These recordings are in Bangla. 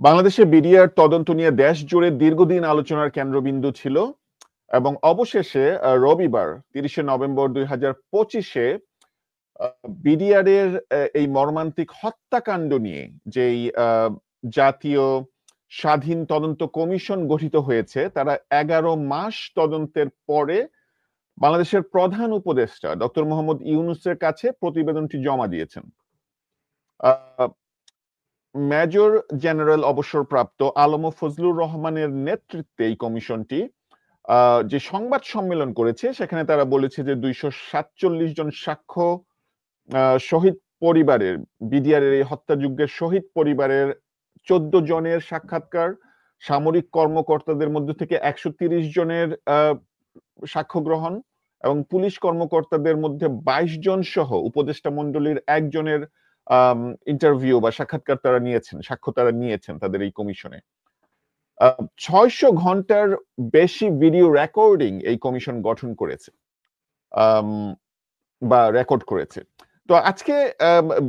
বাংলাদেশে বিডিআর তদন্ত নিয়ে দেশ জুড়ে দীর্ঘদিন আলোচনার কেন্দ্রবিন্দু ছিল এবং অবশেষে রবিবার 30শে নভেম্বর 2025-এ বিডিআর এর এই মর্মান্তিক হত্যাকাণ্ড নিয়ে যেই জাতীয় স্বাধীন তদন্ত কমিশন গঠিত হয়েছে, তারা 11 মাস তদন্তের পরে বাংলাদেশের প্রধান উপদেষ্টা ডক্টর মোহাম্মদ ইউনূসের কাছে প্রতিবেদনটি জমা দিয়েছেন। মেজর জেনারেল অবসরপ্রাপ্ত আলম ফজলুর রহমানের নেতৃত্বে এই কমিশনটি যে সংবাদ সম্মেলন করেছে, সেখানে তারা বলেছে যে 247 জন সাক্ষ্য, শহীদ পরিবারের, বিডিআর এর এই হত্যাযজ্ঞের শহীদ পরিবারের 14 জনের সাক্ষাৎকার, সামরিক কর্মকর্তাদের মধ্যে থেকে 130 জনের সাক্ষ্য গ্রহণ এবং পুলিশ কর্মকর্তাদের মধ্যে 22 জন সহ উপদেষ্টা মণ্ডলীর একজনের ইন্টারভিউ বা সাক্ষাৎকার তারা নিয়েছেন, সাক্ষ্য তারা নিয়েছেন তাদের এই কমিশনে। 600 ঘন্টার বেশি ভিডিও রেকর্ডিং এই কমিশন গঠন করেছে বা রেকর্ড করেছে। তো আজকে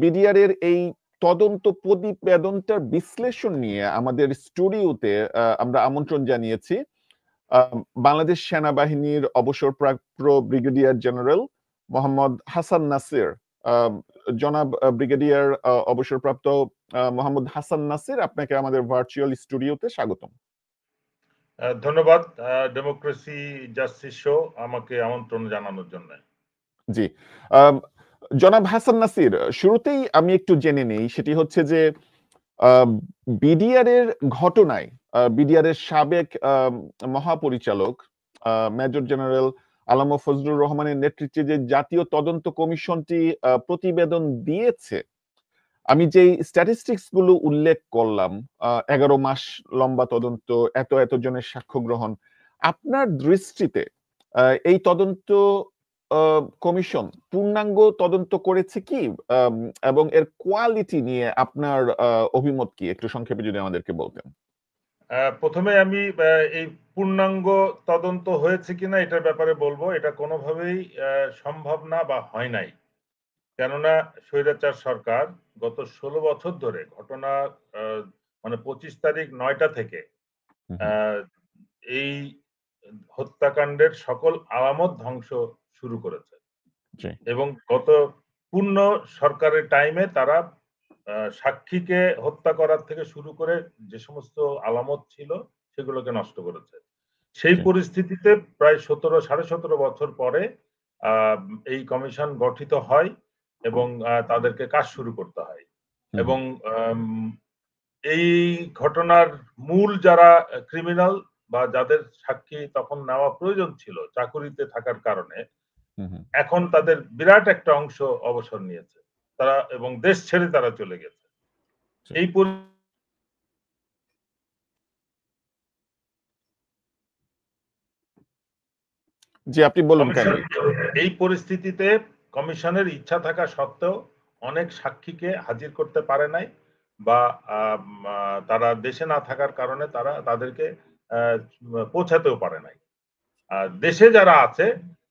বিডিআর এর এই তদন্ত প্রতিবেদনটার বিশ্লেষণ নিয়ে আমাদের স্টুডিওতে আমরা আমন্ত্রণ জানিয়েছি বাংলাদেশ সেনাবাহিনীর অবসরপ্রাপ্ত ব্রিগেডিয়ার জেনারেল মোহাম্মদ হাসান নাসির। জনাব ব্রিগেডিয়ার অবসরপ্রাপ্ত মোহাম্মদ হাসান নাসির, আপনাকে আমাদের ভার্চুয়াল স্টুডিওতে স্বাগতম। ধন্যবাদ ডেমোক্রেসি জাস্টিস শো আমাকে আমন্ত্রণ জানানোর জন্য। জি, জনাব হাসান নাসির, শুরুতেই আমি একটু জেনে নেই, সেটি হচ্ছে যে বিডিআর এর ঘটনায় বিডিআর এর সাবেক মহাপরিচালক মেজর জেনারেল আলম ফজলুর রহমানের নেতৃত্বে যে জাতীয় তদন্ত কমিশনটি প্রতিবেদন দিয়েছে, আমি যে স্ট্যাটিস্টিক্স গুলো উল্লেখ করলাম, 11 মাস লম্বা তদন্ত, এত জনের সাক্ষ্য গ্রহণ, আপনার দৃষ্টিতে এই তদন্ত কমিশন পূর্ণাঙ্গ তদন্ত করেছে কি, এবং এর কোয়ালিটি নিয়ে আপনার অভিমত কি, একটু সংক্ষেপে যদি আমাদেরকে বলতেন। প্রথমে আমি এই পূর্ণাঙ্গ তদন্ত হয়েছে কিনা এটার ব্যাপারে বলবো, এটা কোনোভাবেই সম্ভব না বা হয় নাই। কেননা স্বৈরাচার সরকার গত 16 বছর ধরে ঘটনা মানে 25 তারিখ 9টা থেকে এই হত্যাকাণ্ডের সকল আলামত ধ্বংস শুরু করেছে এবং গত পূর্ণ সরকারের টাইমে তারা সাক্ষীকে হত্যা করার থেকে শুরু করে যে সমস্ত আলামত ছিল সেগুলোকে নষ্ট করেছে। সেই পরিস্থিতিতে প্রায় 17.5 বছর পরে এই কমিশন গঠিত হয় এবং তাদেরকে কাজ শুরু করতে হয় এবং এই ঘটনার মূল যারা ক্রিমিনাল বা যাদের সাক্ষী তখন নেওয়া প্রয়োজন ছিল চাকুরিতে থাকার কারণে, এখন তাদের বিরাট একটা অংশ অবসর নিয়েছে তারা এবং দেশ ছেড়ে তারা চলে গেছে। এই জি, আপনি বলুন। এই পরিস্থিতিতে কমিশনের ইচ্ছা থাকা সত্ত্বেও অনেক সাক্ষীকে হাজির করতে পারে নাই বা তারা দেশে না থাকার কারণে তারা তাদেরকে পৌঁছাতেও পারে নাই। দেশে যারা আছে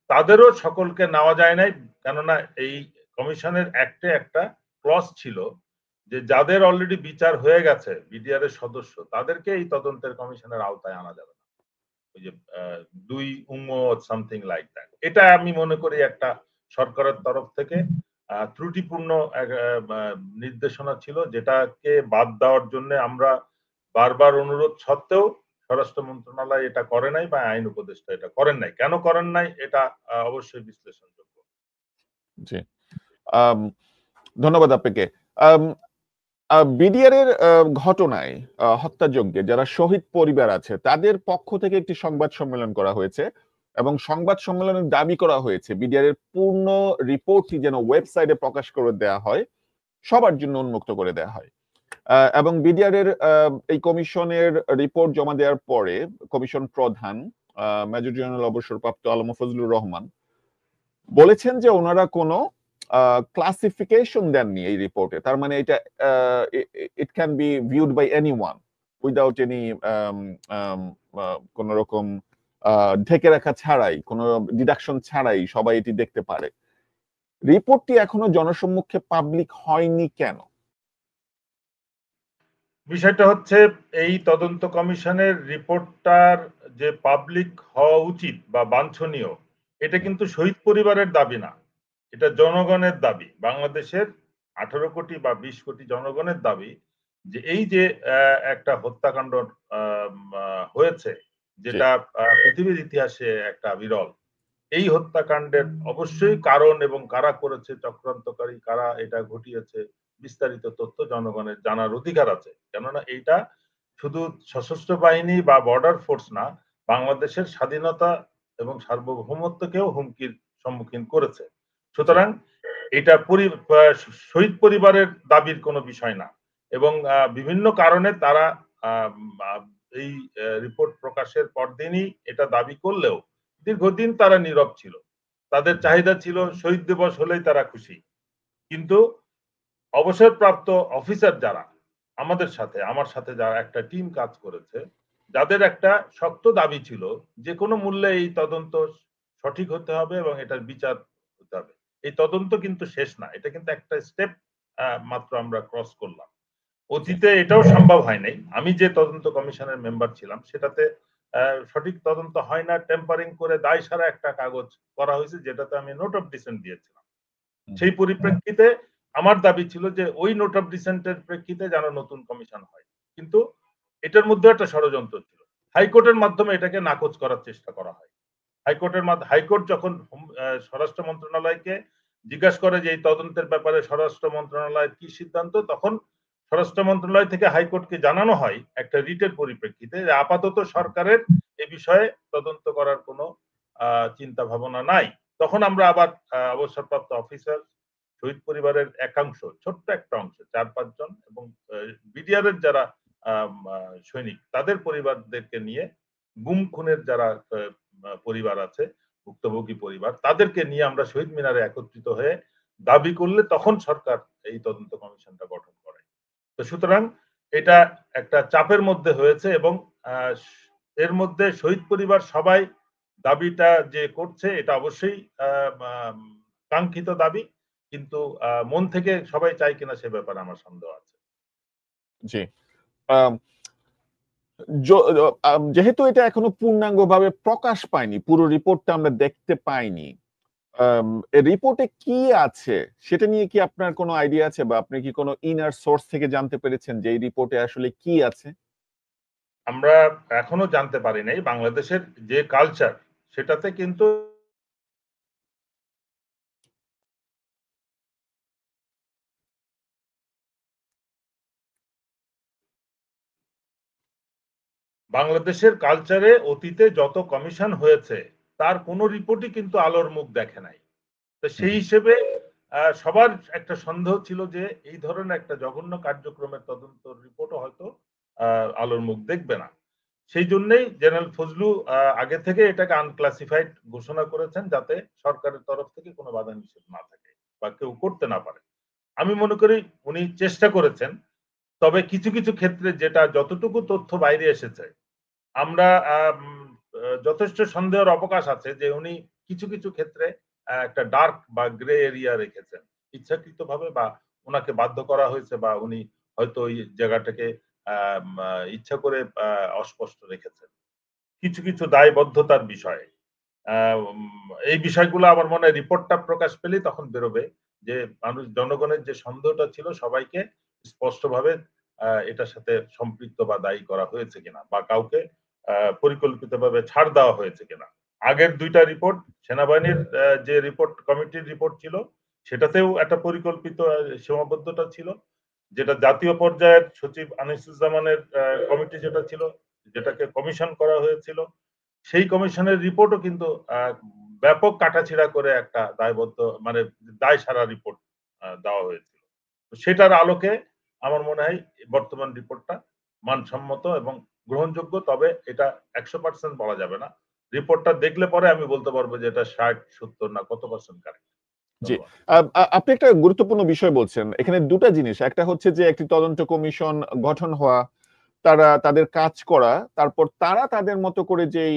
তাদেরও সকলকে নেওয়া যায় নাই, কেননা এই কমিশনের অ্যাক্টে একটা ক্লজ ছিল যে যাদের অলরেডি বিচার হয়ে গেছে বিডিআর এর সদস্য, তাদেরকে এই তদন্তের কমিশনের আওতায় আনা যাবে না। ওই যে 2 সামথিং লাইক দ্যাট। এটা আমি মনে করি একটা সরকারের তরফ থেকে ত্রুটিপূর্ণ নির্দেশনা ছিল, যেটাকে বাদ দেওয়ার জন্য আমরা বারবার অনুরোধ সত্ত্বেও স্বরাষ্ট্র মন্ত্রণালয় এটা করে নাই বা আইন উপদেষ্টা এটা করেন নাই। কেন করেন নাই এটা অবশ্যই বিশ্লেষণযোগ্য। জি, ধন্যবাদ আপনাকে। বিডিআর এর ঘটনায়, হত্যাযজ্ঞে যারা শহীদ পরিবার আছে তাদের পক্ষ থেকে একটি সংবাদ সম্মেলন করা হয়েছে এবং সংবাদ সম্মেলনের দাবি করা হয়েছে বিডিআর এর পূর্ণ রিপোর্টটি যেন ওয়েবসাইটে প্রকাশ করে দেওয়া হয়, সবার জন্য উন্মুক্ত করে দেওয়া হয়। এবং বিডিআর এর এই কমিশনের রিপোর্ট জমা দেওয়ার পরে কমিশন প্রধান মেজর জেনারেল অবসরপ্রাপ্ত আলম ফজলুর রহমান বলেছেন যে ওনারা কোনো ক্লাসিফিকেশন দেননি এই রিপোর্টে। তার মানে এটা it can be viewed by anyone without any কোন রকম ঢেকে রাখা ছাড়াই, কোনো ডিডাকশন ছাড়াই সবাই এটি দেখতে পারে। রিপোর্টটি এখনো জনসম্মুখে পাবলিক হয়নি কেন? বিষয়টা হচ্ছে এই তদন্ত কমিশনের রিপোর্টটার যে পাবলিক হওয়া উচিত বা বাঞ্ছনীয়, এটা কিন্তু শহীদ পরিবারের দাবি না, এটা জনগণের দাবি। বাংলাদেশের 18 কোটি বা 20 কোটি জনগণের দাবি যে এই যে একটা হত্যাকাণ্ড হয়েছে, যেটা পৃথিবীর ইতিহাসে একটা বিরল, এই হত্যাকাণ্ডের অবশ্যই কারণ এবং কারা করেছে, চক্রান্তকারী কারা এটা ঘটিয়েছে, বিস্তারিত তথ্য জনগণের জানার অধিকার আছে। কেননা এইটা শুধু সশস্ত্র বাহিনী বা বর্ডার ফোর্স না, বাংলাদেশের স্বাধীনতা এবং সার্বভৌমত্বকেও হুমকির সম্মুখীন করেছে। সুতরাং এটা শহীদ পরিবারের দাবির কোনো বিষয় না, এবং বিভিন্ন কারণে তারা এই রিপোর্ট প্রকাশের পরদিনই এটা দাবি করলেও দীর্ঘদিন তারা নীরব ছিল। তাদের চাহিদা ছিল শহীদ দিবস হলেই তারা খুশি। কিন্তু অবসরপ্রাপ্ত অফিসার যারা আমাদের সাথে, আমার সাথে যারা একটা টিম কাজ করেছে, যাদের একটা শক্ত দাবি ছিল যে কোনো মূল্যে এই তদন্ত সঠিক হতে হবে এবং এটার বিচার হতে হবে। এই তদন্ত কিন্তু শেষ না, এটা কিন্তু একটা স্টেপ মাত্র আমরা ক্রস করলাম। অতীতে এটাও সম্ভব হয় নাই। আমি যে তদন্ত কমিশনের মেম্বার ছিলাম সেটাতে সঠিক তদন্ত হয় না, টেম্পারিং করে দায় সারা একটা কাগজ করা হয়েছে, যেটাতে আমি নোট অফ ডিসেন্ট দিয়েছিলাম। সেই পরিপ্রেক্ষিতে আমার দাবি ছিল যে ওই নোট অফ ডিসেন্টের প্রেক্ষিতে যেন নতুন কমিশন হয়, কিন্তু এটার মধ্যে একটা ষড়যন্ত্র ছিল। হাইকোর্টের মাধ্যমে এটাকে নাকচ করার চেষ্টা করা হয়। হাইকোর্ট যখন স্বরাষ্ট্র মন্ত্রণালয়কে জিজ্ঞাসা করে যে এই তদন্তের ব্যাপারে স্বরাষ্ট্র মন্ত্রণালয়ের কি সিদ্ধান্ত, তখন স্বরাষ্ট্র মন্ত্রণালয় থেকে হাইকোর্টকে জানানো হয় একটা রিটের পরিপ্রেক্ষিতে যে আপাতত সরকারের এ বিষয়ে তদন্ত করার কোনো চিন্তা ভাবনা নাই। তখন আমরা আবার অবসরপ্রাপ্ত অফিসার, শহীদ পরিবারের একাংশ, ছোট্ট একটা অংশ 4-5 জন, এবং বিডিআর এর যারা সৈনিক, তাদের পরিবারদেরকে নিয়ে গুম খুনের যারা পরিবার আছে, ভুক্তভোগী পরিবার, তাদেরকে নিয়ে আমরা শহীদ মিনারে একত্রিত হয়ে দাবি করলে তখন সরকার এই তদন্ত কমিশনটা গঠন করে। তো সুতরাং এটা একটা চাপের মধ্যে হয়েছে, এবং এর মধ্যে শহীদ পরিবার সবাই দাবিটা যে করছে এটা অবশ্যই কাঙ্ক্ষিত দাবি, কিন্তু মন থেকে সবাই চায় কিনা সে ব্যাপারে আমার সন্দেহ আছে। জি। যেহেতু এটা এখনো পূর্ণাঙ্গভাবে প্রকাশ পায়নি, পুরো রিপোর্টটা আমরা দেখতে পাইনি, রিপোর্টে কি আছে সেটা নিয়ে কি আপনার কোনো আইডিয়া আছে, বা আপনি কি কোনো ইনার সোর্স থেকে জানতে পেরেছেন যে এই রিপোর্টে আসলে কি আছে? আমরা এখনো জানতে পারি নাই। বাংলাদেশের যে কালচার, সেটাতে কিন্তু বাংলাদেশের কালচারে অতীতে যত কমিশন হয়েছে তার কোনো রিপোর্টই কিন্তু আলোর মুখ দেখে নাই। তো সেই হিসেবে সবার একটা সন্দেহ ছিল যে এই ধরনের একটা জঘন্য কার্যক্রমের তদন্ত রিপোর্টও হয়তো আলোর মুখ দেখবে না। সেই জন্যই জেনারেল ফজলু আগে থেকে এটাকে আনক্লাসিফাইড ঘোষণা করেছেন, যাতে সরকারের তরফ থেকে কোনো বাধা নিষেধ না থাকে বা কেউ করতে না পারে। আমি মনে করি উনি চেষ্টা করেছেন, তবে কিছু কিছু ক্ষেত্রে যেটা যতটুকু তথ্য বাইরে এসেছে, আমরা যথেষ্ট সন্দেহের অবকাশ আছে যে উনি কিছু কিছু ক্ষেত্রে একটা ডার্ক বা গ্রে এরিয়া রেখেছেন ইচ্ছাকৃতভাবে, বা ওনাকে বাধ্য করা হয়েছে, বা উনি হয়তো ওই জায়গাটাকে ইচ্ছা করে অস্পষ্ট রেখেছেন কিছু কিছু দায়বদ্ধতার বিষয়ে। এই বিষয়গুলো আমার মনে হয় রিপোর্টটা প্রকাশ পেলেই তখন বেরোবে যে মানুষ, জনগণের যে সন্দেহটা ছিল, সবাইকে স্পষ্টভাবে এটার সাথে সম্পৃক্ত বা দায়ী করা হয়েছে কিনা, বা কাউকে পরিকল্পিতভাবে ছাড় দেওয়া হয়েছে কিনা। আগের ২টা রিপোর্ট, সেনাবাহিনীর যে রিপোর্ট কমিটির রিপোর্ট ছিল, সেটাতেও একটা পরিকল্পিত সীমাবদ্ধতা ছিল। যেটা জাতীয় পর্যায়ের সচিব আনিসুজ্জামানের কমিটি যেটা ছিল, যেটাকে কমিশন করা হয়েছিল, সেই কমিশনের রিপোর্টও কিন্তু ব্যাপক কাটাছিড়া করে একটা দায়বদ্ধ, মানে দায় সারা রিপোর্ট দেওয়া হয়েছিল। তো সেটার আলোকে আমার মনে হয় বর্তমান রিপোর্টটা মানসম্মত এবং গ্রহণযোগ্য, তবে এটা 100% বলা যাবে না। রিপোর্টটা দেখলে পরে আমি বলতে পারবো যে এটা 60-70 না কত পার্সেন্ট কারেক্ট। জি। ধন্যবাদ। আপনি একটা গুরুত্বপূর্ণ বিষয় বলছেন। এখানে ২ টা জিনিস। একটা হচ্ছে যে একটি তদন্ত কমিশন গঠন হওয়া, তারা তাদের কাজ করা, তারপর তারা তাদের মতো করে যেই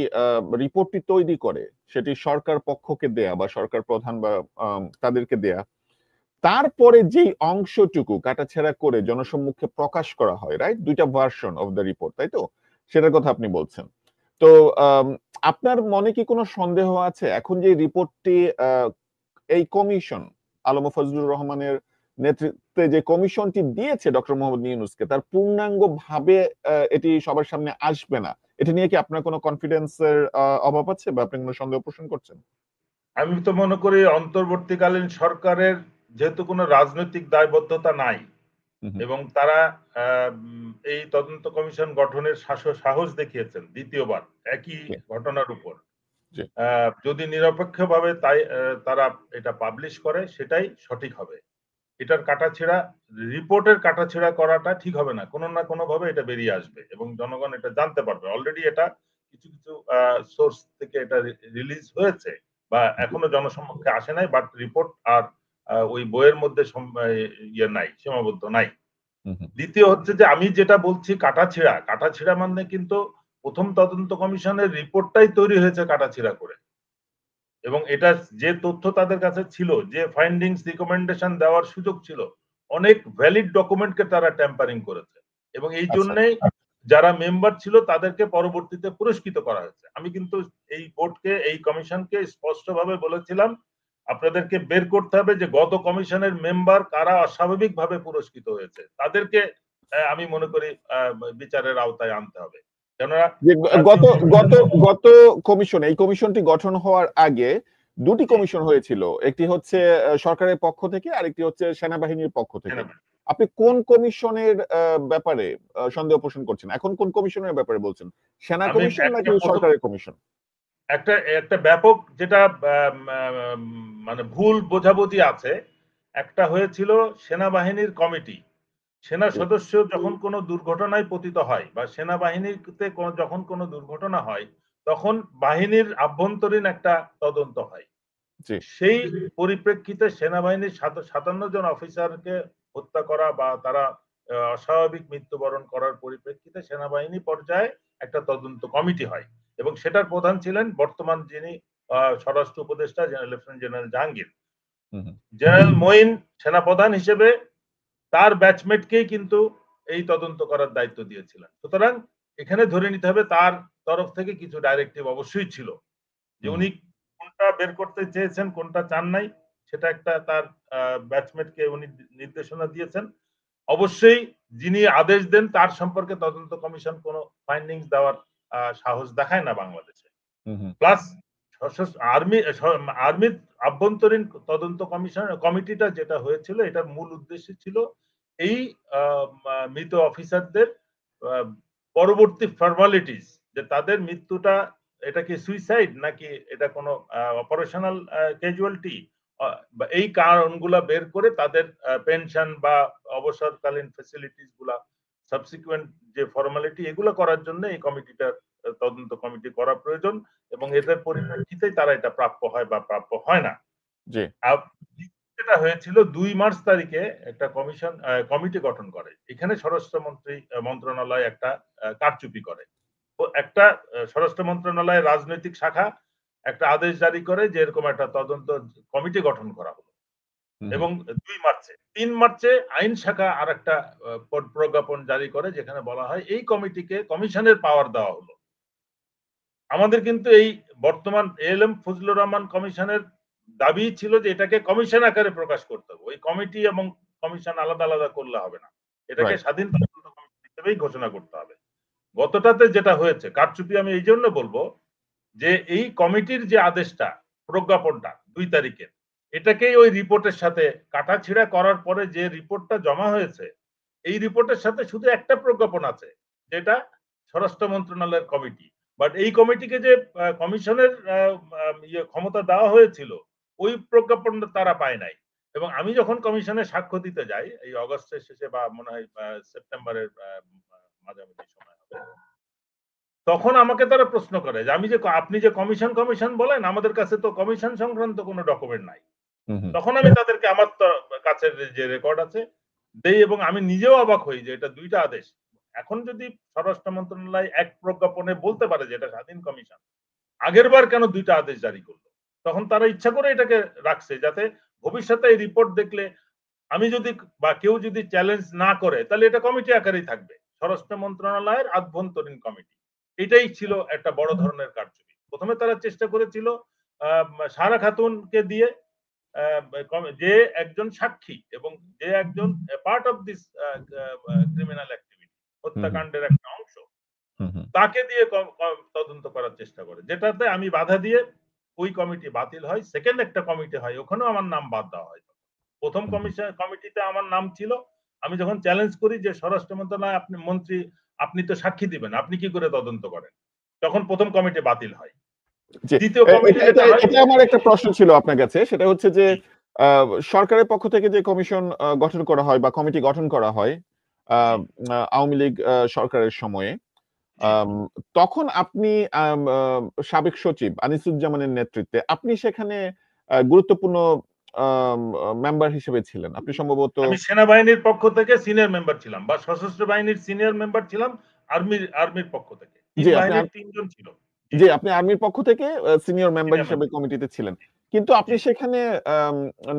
রিপোর্টটি তৈরি করে সেটি সরকার পক্ষকে দেয়া বা সরকার প্রধান বা তাদেরকে দেয়া। তারপরে যেই অংশটুকু কাটাছেঁড়া করে জনসম্মুখে প্রকাশ করা হয়, রাইট? দুইটা ভার্সন অফ দ্য রিপোর্ট, তাই তো? সেটার কথা আপনি বলছেন। তো আপনার মনে কি কোনো সন্দেহ আছে এখন যে রিপোর্টটি এই কমিশন আলম ফজলুর রহমানের নেতৃত্বে যে কমিশনটি দিয়েছে ডক্টর মোহাম্মদ ইউনূসকে, তার পূর্ণাঙ্গ ভাবে এটি সবার সামনে আসবে না, এটা নিয়ে কি আপনার কোনো কনফিডেন্সের অভাব আছে বা আপনি কোনো সন্দেহ পোষণ করছেন? আমি তো মনে করি অন্তর্বর্তীকালীন সরকারের যেহেতু কোনো রাজনৈতিক দায়বদ্ধতা নাই এবং তারা এই তদন্ত কমিশন গঠনের সাহস দেখিয়েছেন দ্বিতীয়বার একই ঘটনার উপর, যদি নিরপেক্ষভাবে তাই তারা এটা পাবলিশ করে সেটাই সঠিক হবে। এটার কাটাছেঁড়া রিপোর্টের কাটাছেঁড়া করাটা ঠিক হবে না, কোনো না কোনো ভাবে এটা বেরিয়ে আসবে এবং জনগণ এটা জানতে পারবে। অলরেডি এটা কিছু কিছু সোর্স থেকে এটা রিলিজ হয়েছে বা এখনো জনসম্মুখে আসে নাই, বাট রিপোর্ট আর ওই বইয়ের মধ্যে ইয়ে নাই, সীমাবদ্ধ নাই। দ্বিতীয় হচ্ছে যে আমি যেটা বলছি কাটাছেঁড়া মানে কিন্তু প্রথম তদন্ত কমিশনের রিপোর্টটাই তৈরি হয়েছে কাটাছেঁড়া করে এবং এটা যে তথ্য তাদের কাছে ছিল, যে ফাইন্ডিংস রিকমেন্ডেশন দেওয়ার সুযোগ ছিল, অনেক ভ্যালিড ডকুমেন্টকে তারা ট্যাম্পারিং করেছে এবং এই জন্যই যারা মেম্বার ছিল তাদেরকে পরবর্তীতে পুরস্কৃত করা হয়েছে। আমি কিন্তু এই বোর্ডকে, এই কমিশনকে স্পষ্টভাবে বলেছিলাম আপনাদেরকে বের করতে হবে যে গত কমিশনের মেম্বার কারা অস্বাভাবিকভাবে পুরস্কৃত হয়েছে, তাদেরকে আমি মনে করি বিচারের আওতায় আনতে হবে। কেননা গত গত গত কমিশন, এই কমিশনটি গঠন হওয়ার আগে দুটি কমিশন হয়েছিল, একটি হচ্ছে সরকারের পক্ষ থেকে আর একটি হচ্ছে সেনাবাহিনীর পক্ষ থেকে। আপনি কোন কমিশনের ব্যাপারে সন্দেহ পোষণ করছেন? এখন কোন কমিশনের ব্যাপারে বলছেন? সেনা কমিশন নাকি সরকারের কমিশন? একটা ব্যাপক যেটা মানে ভুল বোঝাবুঝি আছে, একটা হয়েছিল সেনাবাহিনীর কমিটি। সেনা সদস্য যখন কোনো দুর্ঘটনায় পতিত হয় বা সেনাবাহিনীতে যখন কোনো দুর্ঘটনা হয় তখন বাহিনীর আভ্যন্তরীণ একটা তদন্ত হয়। সেই পরিপ্রেক্ষিতে সেনাবাহিনীর ৫৭ জন অফিসারকে হত্যা করা বা তারা অস্বাভাবিক মৃত্যুবরণ করার পরিপ্রেক্ষিতে সেনাবাহিনী পর্যায়ে একটা তদন্ত কমিটি হয় এবং সেটার প্রধান ছিলেন বর্তমান যিনি স্বরাষ্ট্র উপদেষ্টা lieutenant general Jahangir. General Moin সেনাপ্রধান হিসেবে তার ব্যাচমেটকেই কিন্তু এই তদন্ত করার দায়িত্ব দিয়েছিলেন। সুতরাং এখানে ধরে নিতে হবে তার তরফ থেকে কিছু ডাইরেক্টিভ অবশ্যই ছিল, যে উনি কোনটা বের করতে চেয়েছেন কোনটা চান নাই সেটা একটা তার ব্যাচমেটকে উনি নির্দেশনা দিয়েছেন। অবশ্যই যিনি আদেশ দেন তার সম্পর্কে তদন্ত কমিশন কোনো ফাইন্ডিংস দেওয়ার সাহস দেখায় না বাংলাদেশে। প্লাস আর্মির আভ্যন্তরীণ তদন্ত কমিটিটা যেটা হয়েছিল এটার মূল উদ্দেশ্য ছিল এই মৃত অফিসারদের পরবর্তী ফর্মালিটিস, যে তাদের মৃত্যুটা এটা কি সুইসাইড নাকি এটা কোনো অপারেশনাল ক্যাজুয়ালিটি, এই কারণগুলা বের করে তাদের পেনশন বা অবসরকালীন ফ্যাসিলিটিস গুলা সাবসিকুয়েন্ট যে ফর্মালিটি এগুলো করার জন্য এই কমিটিটা তদন্ত কমিটি করা প্রয়োজন এবং এদের পরিপ্রেক্ষিতেই তারা এটা প্রাপ্য হয় বা প্রাপ্য হয় না। যেটা হয়েছিল ২ মার্চ তারিখে একটা কমিটি গঠন করে, এখানে স্বরাষ্ট্র মন্ত্রণালয় একটা কারচুপি করে, একটা স্বরাষ্ট্র মন্ত্রণালয়ের রাজনৈতিক শাখা একটা আদেশ জারি করে যে এরকম একটা তদন্ত কমিটি গঠন করা হলো এবং ২ মার্চে ৩ মার্চে আইন শাখা আর একটা প্রজ্ঞাপন জারি করে যেখানে বলা হয় এই কমিটিকে কমিশনের পাওয়ার দেওয়া হলো। আমাদের কিন্তু এই বর্তমান এএলএম ফজলুর রহমান কমিশনের দাবি ছিল যে এটাকে কমিশন আকারে প্রকাশ করতে হবে, ওই কমিটি এবং কমিশন আলাদা আলাদা করলে হবে না, এটাকে স্বাধীন তদন্ত কমিটি হিসেবেই ঘোষণা করতে হবে। গতটাতে যেটা হয়েছে কারচুপি আমি এই জন্য বলবো যে এই কমিটির যে আদেশটা প্রজ্ঞাপনটা ২ তারিখের, এটাকেই ওই রিপোর্টের সাথে কাটাছিড়া করার পরে যে রিপোর্টটা জমা হয়েছে এই রিপোর্টের সাথে শুধু একটা প্রজ্ঞাপন আছে যেটা স্বরাষ্ট্র মন্ত্রণালয়ের কমিটি, বাট এই কমিটিকে যে কমিশনের ক্ষমতা দেওয়া হয়েছিল ওই প্রজ্ঞাপনটা তারা পায় নাই এবং আমি যখন কমিশনে সাক্ষ্য দিতে যাই এই অগস্টের শেষে বা মনে হয় সেপ্টেম্বরের মাঝামাঝি সময় হবে, তখন আমাকে তারা প্রশ্ন করে যে আমি যে আপনি যে কমিশন বলেন আমাদের কাছে তো কমিশন সংক্রান্ত কোনো ডকুমেন্ট নাই। তখন আমি তাদেরকে আমার কাছে যে রেকর্ড আছে দেই এবং আমি নিজেও অবাক হই যে এটা ২টা আদেশ। এখন যদি স্বরাষ্ট্র মন্ত্রণালয় এক প্রজ্ঞাপনে বলতে পারে যে এটা স্বাধীন কমিশন, আগের বার কেন ২টা আদেশ জারি করলো? তখন তারা ইচ্ছা করে এটাকে রাখছে যাতে ভবিষ্যতে এই রিপোর্ট দেখলে আমি যদি বা কেউ যদি চ্যালেঞ্জ না করে তাহলে এটা কমিটি আকারেই থাকবে, স্বরাষ্ট্র মন্ত্রণালয়ের আভ্যন্তরীণ কমিটি। এটাই ছিল একটা বড় ধরনের কারচুপি। প্রথমে তারা চেষ্টা করেছিল সারা খাতুনকে দিয়ে, যে একজন সাক্ষী এবং যে একজন part of this criminal activity, হত্যাকাণ্ডের একটা অংশ, তাকে দিয়ে তদন্ত করার চেষ্টা করে, যেটাতে আমি বাধা দিয়ে ওই কমিটি বাতিল হয়। সেকেন্ড একটা কমিটি হয়, ওখানেও আমার নাম বাদ দেওয়া হয়। প্রথম কমিটিতে আমার নাম ছিল। আমি যখন চ্যালেঞ্জ করি যে স্বরাষ্ট্র মন্ত্রণালয় আপনি মন্ত্রী, আপনি তো সাক্ষী দিবেন, আপনি কি করে তদন্ত করেন, তখন প্রথম কমিটি বাতিল হয়। দ্বিতীয় কমিটি যেটা হয়, এটা আমার একটা প্রশ্ন ছিল আপনার কাছে, সেটা হচ্ছে যে সরকারের পক্ষ থেকে যে কমিশন গঠন করা হয় বা কমিটি গঠন করা হয় আওয়ামী লীগ সরকারের সময়ে, তখন আপনি সাবেক সচিব আনিসুজ্জামানের নেতৃত্বে আপনি সেখানে গুরুত্বপূর্ণ মেম্বার হিসেবে ছিলেন। আপনি সম্ভবত আমি সেনাবাহিনীর পক্ষ থেকে সিনিয়র মেম্বার ছিলাম, বা সশস্ত্র বাহিনীর সিনিয়র মেম্বার ছিলাম, আর্মির পক্ষ থেকে তিন বাহিনীর তিনজন ছিল। জি, আপনি আর্মির পক্ষ থেকে সিনিয়র মেম্বার হিসেবে কমিটিতে ছিলেন, কিন্তু আপনি সেখানে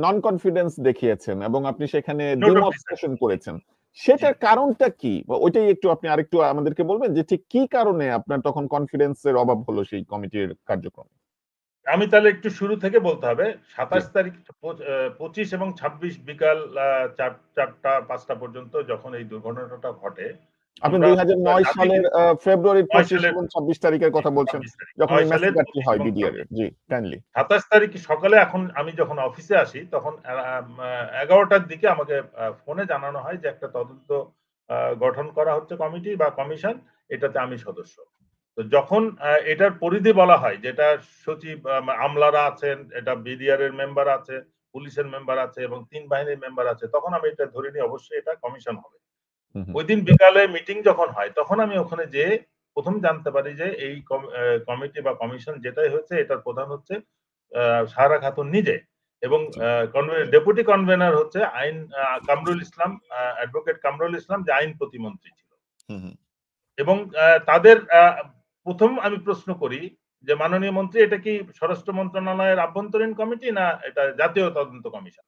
নন কনফিডেন্স দেখিয়েছেন এবং আপনি সেখানে দ্বিমত পোষণ করেছেন। সেটার কারণটা কি? ওইটাই একটু আপনি আরেকটু আমাদেরকে বলবেন যে ঠিক কি কারণে আপনার তখন কনফিডেন্সের অভাব হলো সেই কমিটির কার্যক্রমে? আমি তাহলে একটু শুরু থেকে বলতে হবে। ২৭ তারিখ, ২৫ এবং ২৬ বিকাল ৪টা-৫টা পর্যন্ত যখন এই দুর্ঘটনাটা ঘটে, আপনি ২০০৯ সালের ফেব্রুয়ারির ২৫ এবং ২৬ তারিখের কথা বলছেন, যখন এই মেসেঞ্জারটি হয় বিডিআর এর। জি, কাইন্ডলি। ২৭ তারিখ সকালে এখন আমি যখন অফিসে আসি, তখন ১১টার দিকে আমাকে ফোনে জানানো হয় যে একটা তদন্ত গঠন করা হচ্ছে, কমিটি বা কমিশন, এটাতে আমি সদস্য। তো যখন এটার পরিধি বলা হয়, যেটা সচিব, আমলারা আছেন, এটা বিডিআর এর মেম্বার আছে, পুলিশের মেম্বার আছে এবং ৩ বাহিনীর মেম্বার আছে, তখন আমি এটা ধরে নিই অবশ্যই এটা কমিশন হবে। ওই দিন বিকালে মিটিং যখন হয়, তখন আমি ওখানে যেয়ে প্রথম জানতে পারি যে এই কমিটি বা কমিশন যেটাই হচ্ছে, এটার প্রধান হচ্ছে সাহারা খাতুন নিজে, এবং ডেপুটি কনভেনর হচ্ছে কামরুল ইসলাম, অ্যাডভোকেট কামরুল ইসলাম, যে আইন প্রতিমন্ত্রী ছিল। এবং তাদের প্রথম আমি প্রশ্ন করি যে মাননীয় মন্ত্রী, এটা কি স্বরাষ্ট্র মন্ত্রণালয়ের আভ্যন্তরীণ কমিটি না এটা জাতীয় তদন্ত কমিশন?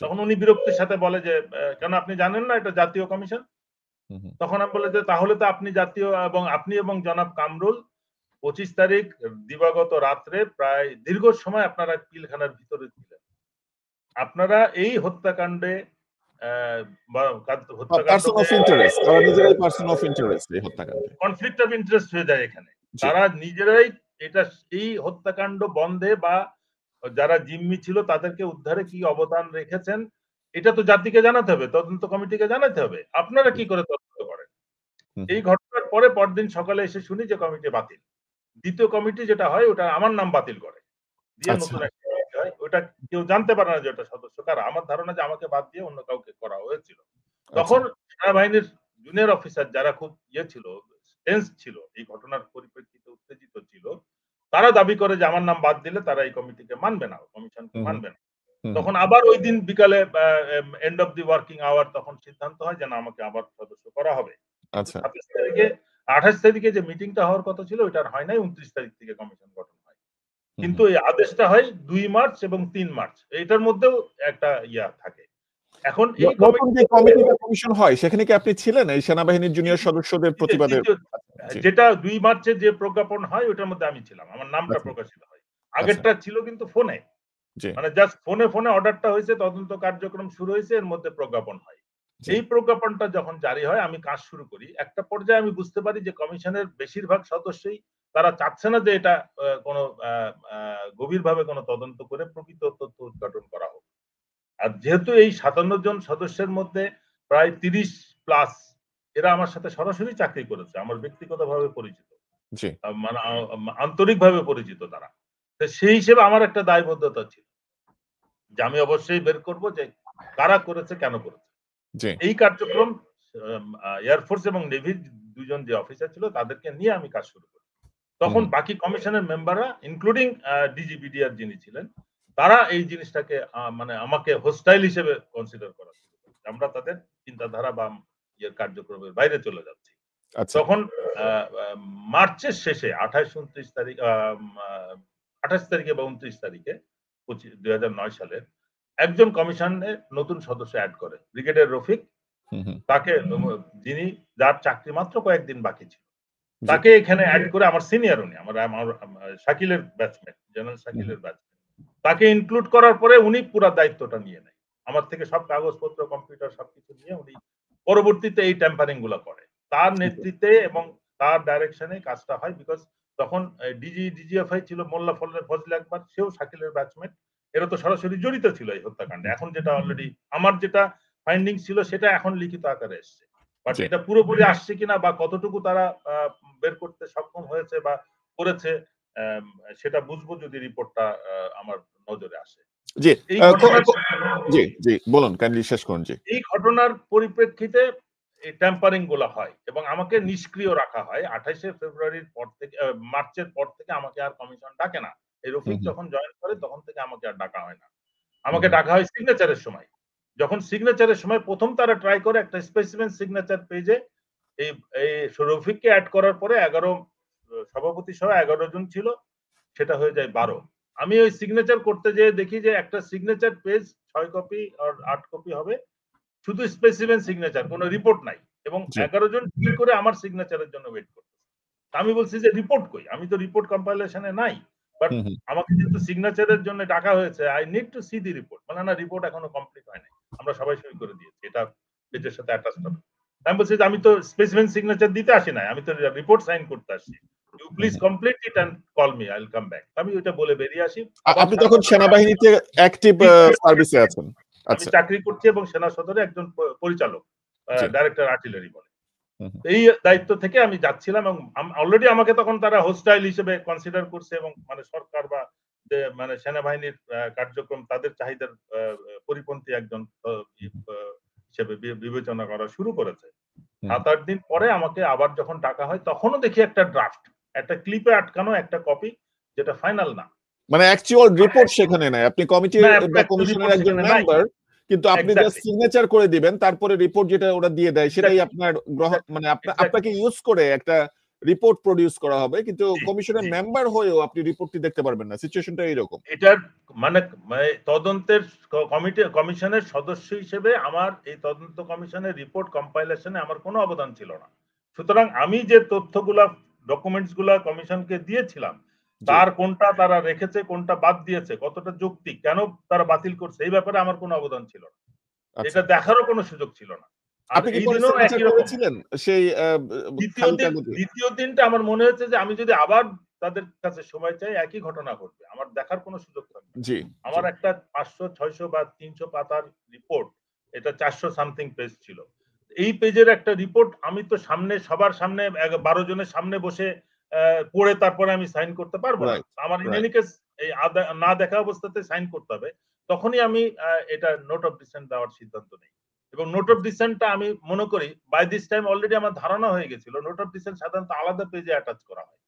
তখন উনি বিরক্তির সাথে বলে যে কেন আপনি জানেন না এটা জাতীয় কমিশন? তখন আমি বলে যে তাহলে তো আপনি জাতীয়, এবং আপনি এবং জনাব কামরুল ২৫ তারিখ দিবাগত রাত্রে প্রায় দীর্ঘ সময় আপনারা পিলখানার ভিতরে ছিলেন। আপনারা এই হত্যাকাণ্ডে কনফ্লিক্ট অফ ইন্টারেস্ট হয়ে যায় এখানে। তারা নিজেরাই এটা, এই হত্যাকাণ্ড বন্ধে বা যারা জিম্মি ছিল তাদেরকে উদ্ধারে কি অবদান রেখেছেন, এটা তো জাতিকে জানাতে হবে, তদন্ত কমিটিকে জানাতে হবে। আপনারা কি করে তদন্ত করেন? এই ঘটনার পরে পরদিন সকালে এসে শুনি যে কমিটি বাতিল। দ্বিতীয় কমিটি যেটা হয়, ওটা আমার নাম বাতিল করে দিয়ে নতুন একটা কমিটি হয়। ওটা কেউ জানতে পারে না যে ওটা সদস্য কারা। আমার ধারণা যে আমাকে বাদ দিয়ে অন্য কাউকে করা হয়েছিল। তখন সেনাবাহিনীর জুনিয়র অফিসার যারা খুব ছিল, টেন্স ছিল, এই ঘটনার পরিপ্রেক্ষিতে উত্তেজিত ছিল, তারা দাবি করে যে আমার নাম বাদ দিলে তারা এই কমিটিকে মানবে না, কমিশনকে মানবে না। তখন আবার ওই দিন বিকালে end of the working hour, তখন সিদ্ধান্ত হয় যে না, আমাকে আবার সদস্য করা হবে। ২৭ তারিখে, ২৮ তারিখে যে মিটিংটা হওয়ার কথা ছিল ওইটা হয় নাই, ২৯ তারিখ থেকে কমিশন গঠন হয়। কিন্তু এই আদেশটা হয় ২ মার্চ এবং ৩ মার্চ, এটার মধ্যেও একটা থাকে। এখন এই নতুন যে কমিটি বা কমিশন হয় সেখানে কি আপনি ছিলেন এই সেনাবাহিনীর জুনিয়র সদস্যদের প্রতিবাদে? যেটা ২ মার্চে যে প্রজ্ঞাপন হয় ওটার মধ্যে আমি ছিলাম, আমার নামটা প্রকাশিত হয়। আগেরটা ছিল কিন্তু ফোনে, মানে জাস্ট ফোনে অর্ডারটা হয়েছে, তদন্ত কার্যক্রম শুরু হয়েছে, এর মধ্যে প্রজ্ঞাপন হয়। এই প্রজ্ঞাপনটা যখন জারি হয়, আমি কাজ শুরু করি। একটা পর্যায়ে আমি বুঝতে পারি যে কমিশনের বেশিরভাগ সদস্যই তারা চাচ্ছে না যে এটা কোনো গভীরভাবে কোনো তদন্ত করে প্রকৃত তথ্য উদ্ঘাটন করা হোক। আর যেহেতু এই ৫৭ জন সদস্যের মধ্যে প্রায় ৩০ প্লাস এরা আমার সাথে সরাসরি চাকরি করেছে, আমার ব্যক্তিগতভাবে পরিচিত, মানে আন্তরিকভাবে পরিচিত তারা। তো সেই হিসেবে আমার একটা দায়বদ্ধতা ছিল যে আমি অবশ্যই বের করব যে কারা করেছে, কেন করেছে। এই কার্যক্রম এয়ারফোর্স এবং নেভির দুজন যে অফিসার ছিল তাদেরকে নিয়ে আমি কাজ শুরু করি। তখন বাকি কমিশনের মেম্বাররা, ইনক্লুডিং ডিজিবিডিআর যিনি ছিলেন, তারা এই জিনিসটাকে মানে আমাকে হোস্টাইল হিসেবে কনসিডার করা শুরু করে। আমরা তাদের চিন্তাধারা বা কার্যক্রমের বাইরে চলে যাচ্ছি। তখন মার্চের শেষে ২৮-২৯ তারিখ, ২৮ তারিখে বা ২৯ তারিখে ২০০৯ সালের একজন কমিশনের নতুন সদস্য অ্যাড করে, ব্রিগেডিয়ার রফিক। তাকে যিনি যার চাকরি মাত্র কয়েকদিন বাকি ছিল, তাকে এখানে অ্যাড করে, আমার সিনিয়র উনি, আমার শাকিলের ব্যাচমেট, জেনারেল শাকিলের ব্যাচমেট, তাকে ইনক্লুড করার পরে উনি পুরো দায়িত্বটা নিয়ে নেয় আমার থেকে, সব কাগজপত্র কম্পিউটার সবকিছু নিয়ে উনি পরবর্তীতে এই ট্যাম্পারিং গুলো করে তার নেতৃত্বে এবং তার ডাইরেকশনে কাজটা হয়। বিকজ তখন ডিজিএফআই ছিল মোল্লা ফজলে আকবর, সেও শাকিলের ব্যাচমেট, এরা তো সরাসরি জড়িত ছিল এই হত্যাকাণ্ডে। এখন যেটা অলরেডি আমার যেটা ফাইন্ডিং ছিল সেটা এখন লিখিত আকারে এসছে, বাট এটা পুরোপুরি আসছে কিনা বা কতটুকু তারা বের করতে সক্ষম হয়েছে বা করেছে সেটা বুঝবো যদি রিপোর্টটা আমার নজরে আসে। জি জি জি বলুন, কাইন্ডলি শেষ করুন। জি, এই ঘটনার পরিপ্রেক্ষিতে এই ট্যাম্পারিং গুলো হয় এবং আমাকে নিষ্ক্রিয় রাখা হয় 28শে ফেব্রুয়ারির পর থেকে, মার্চের পর থেকে আমাকে আর কমিশন ডাকে না। এই রফিক যখন জয়েন করে তখন থেকে আমাকে আর ডাকা হয় না। আমাকে ডাকা হয় সিগনেচারের সময়। যখন সিগনেচারের সময় প্রথম তারা ট্রাই করে একটা স্পেসিমেন সিগনেচার পেজে এই রফিককে অ্যাড করার পরে 11 সভাপতি সহ 11 জন ছিল, সেটা হয়ে যায় 12। আমি ওই সিগনেচার করতে যেয়ে দেখি যে একটা সিগনেচার পেজ 6 কপি আর 8 কপি হবে, শুধু স্পেসিমেন সিগনেচার, কোনো রিপোর্ট নাই, এবং 11 জন কি করে আমার সিগনেচারের জন্য ওয়েট করতেছে। আমি বলছি যে রিপোর্ট কই, আমি তো রিপোর্ট কম্পাইলেশনে নাই, বাট আমাকে যেহেতু সিগনেচারের জন্য ডাকা হয়েছে, I need to see the report. মানে না, রিপোর্ট এখনো কমপ্লিট হয় নাই, আমরা সবাই সই করে দিয়েছি, এটা পেজের সাথে অ্যাটাচ হবে। আমি বলছি যে আমি তো স্পেসিমেন সিগনেচার দিতে আসি নাই, আমি তো রিপোর্ট সাইন করতে আসছি, you please complete it and call me, I will come back. আমি ওইটা বলে বেরিয়ে আসি। আপনি তখন সেনাবাহিনীতে অ্যাক্টিভ সার্ভিসে আছেন? আমি চাকরি করছি এবং সেনা সদরে একজন পরিচালক, ডাইরেক্টর আর্টিলারি বলে, এই দায়িত্ব থেকে আমি যাচ্ছিলাম এবং অলরেডি আমাকে তখন তারা হোস্টাইল হিসেবে কনসিডার করছে এবং মানে সরকার বা মানে সেনাবাহিনীর কার্যক্রম তাদের চাহিদার পরিপন্থী একজন হিসেবে বিবেচনা করা শুরু করেছে। 7-8 দিন পরে আমাকে আবার যখন ডাকা হয়, তখনও দেখি একটা ড্রাফট, একটা ক্লিপে আটকানো একটা কপি, যেটা ফাইনাল না, মানে অ্যাকচুয়াল রিপোর্ট সেখানে নাই। আপনি কমিটির বা কমিশনের একজন মেম্বার, কিন্তু আপনি জাস্ট সিগনেচার করে দিবেন, তারপরে রিপোর্ট যেটা ওরা দিয়ে দেয় সেটাই আপনার মানে আপনাকে ইউজ করে একটা রিপোর্ট প্রডিউস করা হবে, কিন্তু কমিশনের মেম্বার হয়েও আপনি রিপোর্টটি দেখতে পারবেন না। সিচুয়েশনটা এইরকম। এটার মানে তদন্তের কমিশনের সদস্য হিসেবে আমার এই তদন্ত কমিশনের রিপোর্ট কম্পাইলেশনে আমার কোনো অবদান ছিল না। সুতরাং আমি যে তথ্যগুলা ডকুমেন্টস গুলা কমিশনকে দিয়েছিলাম, তার কোনটা তারা রেখেছে, কোনটা বাদ দিয়েছে, কতটা যৌক্তিক, কেন তারা বাতিল করছে, এই ব্যাপারে আমার কোনো অবদান ছিল না। এটা দেখারও কোনো সুযোগ ছিল না। আর এই দিনও একই রকম ছিলেন। সেই দ্বিতীয় দিনটা আমার মনে হচ্ছে যে আমি যদি আবার তাদের কাছে সময় চাই, একই ঘটনা ঘটবে, আমার দেখার কোনো সুযোগ থাকবে না। আমার একটা 500-600 বা 300 পাতার রিপোর্ট, এটা 400 সামথিং পেজ ছিল। এই পেজের একটা রিপোর্ট আমি তো সামনে, সবার সামনে, 12 জনের সামনে বসে পড়ে তারপরে আমি সাইন করতে পারবো না। আমার ইন এনি কেস এই না দেখা অবস্থাতে সাইন করতে হবে। তখনই আমি এটা নোট অফ ডিসেন্ট দেওয়ার সিদ্ধান্ত নেই, এবং নোট অফ ডিসেন্টটা আমি মনে করি বাই দিস টাইম অলরেডি আমার ধারণা হয়ে গেছিল নোট অফ ডিসেন্ট সাধারণত আলাদা পেজে অ্যাটাচ করা হয়।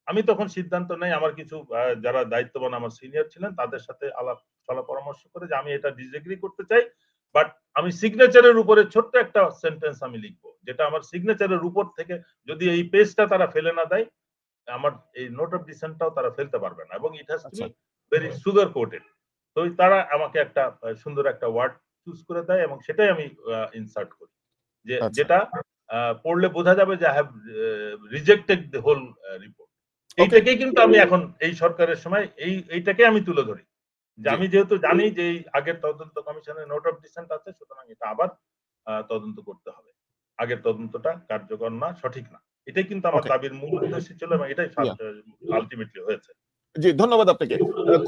আমি তখন সিদ্ধান্ত নেই, আমার কিছু যারা দায়িত্ববান আমার সিনিয়র ছিলেন তাদের সাথে আলাপ পরামর্শ করে যে আমি এটা ডিসএগ্রি করতে চাই, বাট আমি সিগনেচারের উপরে ছোট্ট একটা সেন্টেন্স আমি লিখবো, যেটা আমার সিগনেচারের উপর থেকে যদি এই পেজটা তারা ফেলে না দেয়, আমার এই নোট অফ ডিসেন্টটাও তারা ফেলতে পারবে না, এবং it has to be very sugar coated. তো তারা আমাকে একটা সুন্দর একটা ওয়ার্ড চুজ করে দেয় এবং সেটাই আমি ইনসার্ট করি, যে যেটা পড়লে বোঝা যাবে যে I have rejected the whole report. এইটাকেই কিন্তু আমি এখন এই সরকারের সময় এইটাকে আমি তুলে ধরি, যে আমি যেহেতু জানি যে এই আগের তদন্ত কমিশনের নোট অফ ডিসেন্ট আছে, সুতরাং এটা আবার তদন্ত করতে হবে, আগের তদন্তটা কার্যকর না, সঠিক না। এটাই কিন্তু আমার দাবির মূল উদ্দেশ্য ছিল এবং এটাই আলটিমেটলি হয়েছে। জি, ধন্যবাদ আপনাকে।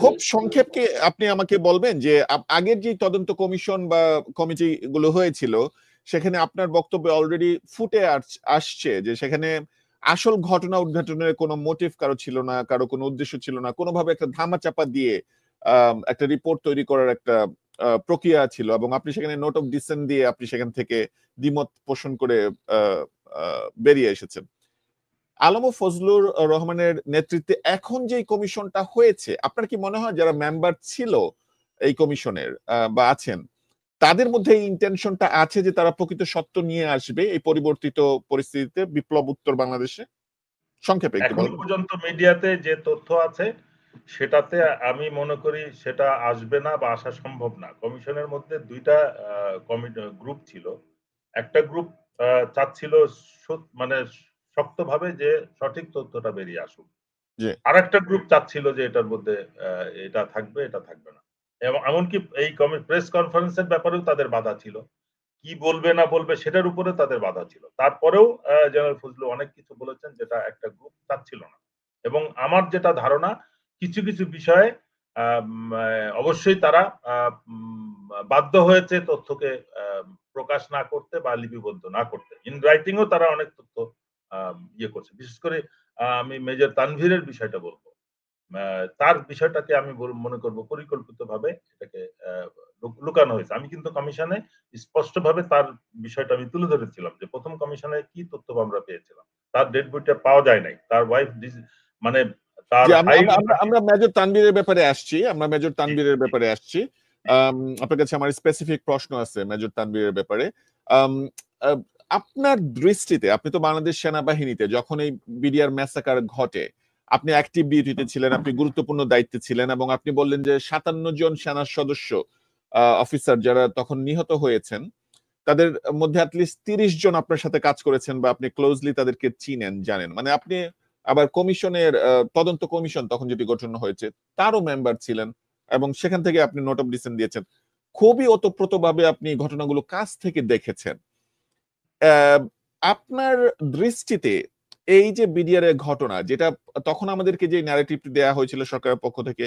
খুব সংক্ষেপে আপনি আমাকে বলবেন যে আগের যে তদন্ত কমিশন বা কমিটি গুলো হয়েছিল, সেখানে আপনার বক্তব্যে অলরেডি ফুটে আসছে যে সেখানে আসল ঘটনা উদ্ঘাটনের কোনো মোটিভ কারো ছিল না, কারো কোনো উদ্দেশ্য ছিল না, কোনোভাবে একটা ধামাচাপা দিয়ে একটা রিপোর্ট তৈরি করার একটা প্রক্রিয়া ছিল, এবং আপনি সেখানে নোট অফ ডিসেন্ট দিয়ে আপনি সেখান থেকে দ্বিমত পোষণ করে বেরিয়ে এসেছেন। আলম ফজলুর রহমানের নেতৃত্বে এখন যে কমিশনটা হয়েছে, আপনার কি মনে হয় যারা মেম্বার ছিল এই কমিশনের বা আছেন, তাদের মধ্যে এই ইন্টেনশনটা আছে যে তারা প্রকৃত সত্য নিয়ে আসবে এই পরিবর্তিত পরিস্থিতিতে, বিপ্লব উত্তর বাংলাদেশে? সংক্ষেপে একটু বলুন। এখন পর্যন্ত মিডিয়াতে যে তথ্য আছে সেটাতে আমি মনে করি সেটা আসবে না বা আসা সম্ভব না। কমিশনের মধ্যে ২ টা গ্রুপ ছিল। একটা গ্রুপ চাচ্ছিল মানে শক্তভাবে যে সঠিক তথ্যটা বেরিয়ে আসুক। জি। আরেকটা গ্রুপ চাচ্ছিল যে এটার মধ্যে এটা থাকবে, এটা থাকবে না। এবং এমনকি এই প্রেস কনফারেন্স এর ব্যাপারেও তাদের বাধা ছিল। কি বলবে না বলবে সেটার উপরে তাদের বাধা ছিল। তারপরেও জেনারেল ফজলু অনেক কিছু বলেছেন যেটা একটা গ্রুপ চাচ্ছিল না। এবং আমার যেটা ধারণা কিছু, কিছু বিষয়ে আম আ অবশ্যই তারা আ উম বাধ্য হয়েছে তথ্যকে প্রকাশ না করতে বা লিপিবদ্ধ না করতে। ইন রাইটিং ও তারা অনেক তথ্য ইয়ে করছে। বিশেষ করে আমি মেজর তানভীরের বিষয়টা বলব। আ তার বিষয়টাকে আমি মনে করব পরিকল্পিতভাবে এটাকে লুকানো হয়েছে। আমি কিন্তু কমিশনে স্পষ্টভাবে তার বিষয়টা আমি তুলে ধরেছিলাম যে ১ম কমিশনে কি তথ্য আমরা পেয়েছিলাম। তার ডেড বডিটা পাওয়া যায় নাই। তার ওয়াইফ মানে তার জি, আমরা হাইট আমরা আমরা আমরা মেজর তানভীরের ব্যাপারে আসছি। আমরা মেজর জি, তানভীরের জি, ব্যাপারে আসছি। জি। আপনার কাছে আমার স্পেসিফিক প্রশ্ন আছে মেজর তানভীরের ব্যাপারে। আম আ আপনার দৃষ্টিতে আপনি তো বাংলাদেশ সেনাবাহিনীতে যখন এই বিডিআর ম্যাসাকার ঘটে, আপনি অ্যাক্টিভ ডিউটিতে ছিলেন, আপনি গুরুত্বপূর্ণ দায়িত্বে ছিলেন এবং আপনি বললেন যে ৫৭ জন সেনা সদস্য অফিসার যারা তখন নিহত হয়েছেন, তাদের মধ্যে এট লিস্ট ৩০ জন আপনার সাথে কাজ করেছেন বা আপনি ক্লোজলি তাদেরকে চিনেন, জানেন। মানে আপনি আবার কমিশনের তদন্ত কমিশন তখন যেটি গঠন হয়েছে, তারও মেম্বার ছিলেন এবং সেখান থেকে আপনি নোট অফ ডিসেন্ট দিয়েছেন। খুবই ওতপ্রোতভাবে আপনি ঘটনাগুলো কাছ থেকে দেখেছেন। অ্যা আপনার দৃষ্টিতে এই যে বিডিআর এর ঘটনা যেটা তখন আমাদেরকে যে ন্যারেটিভটি দেয়া হয়েছিল সরকারের পক্ষ থেকে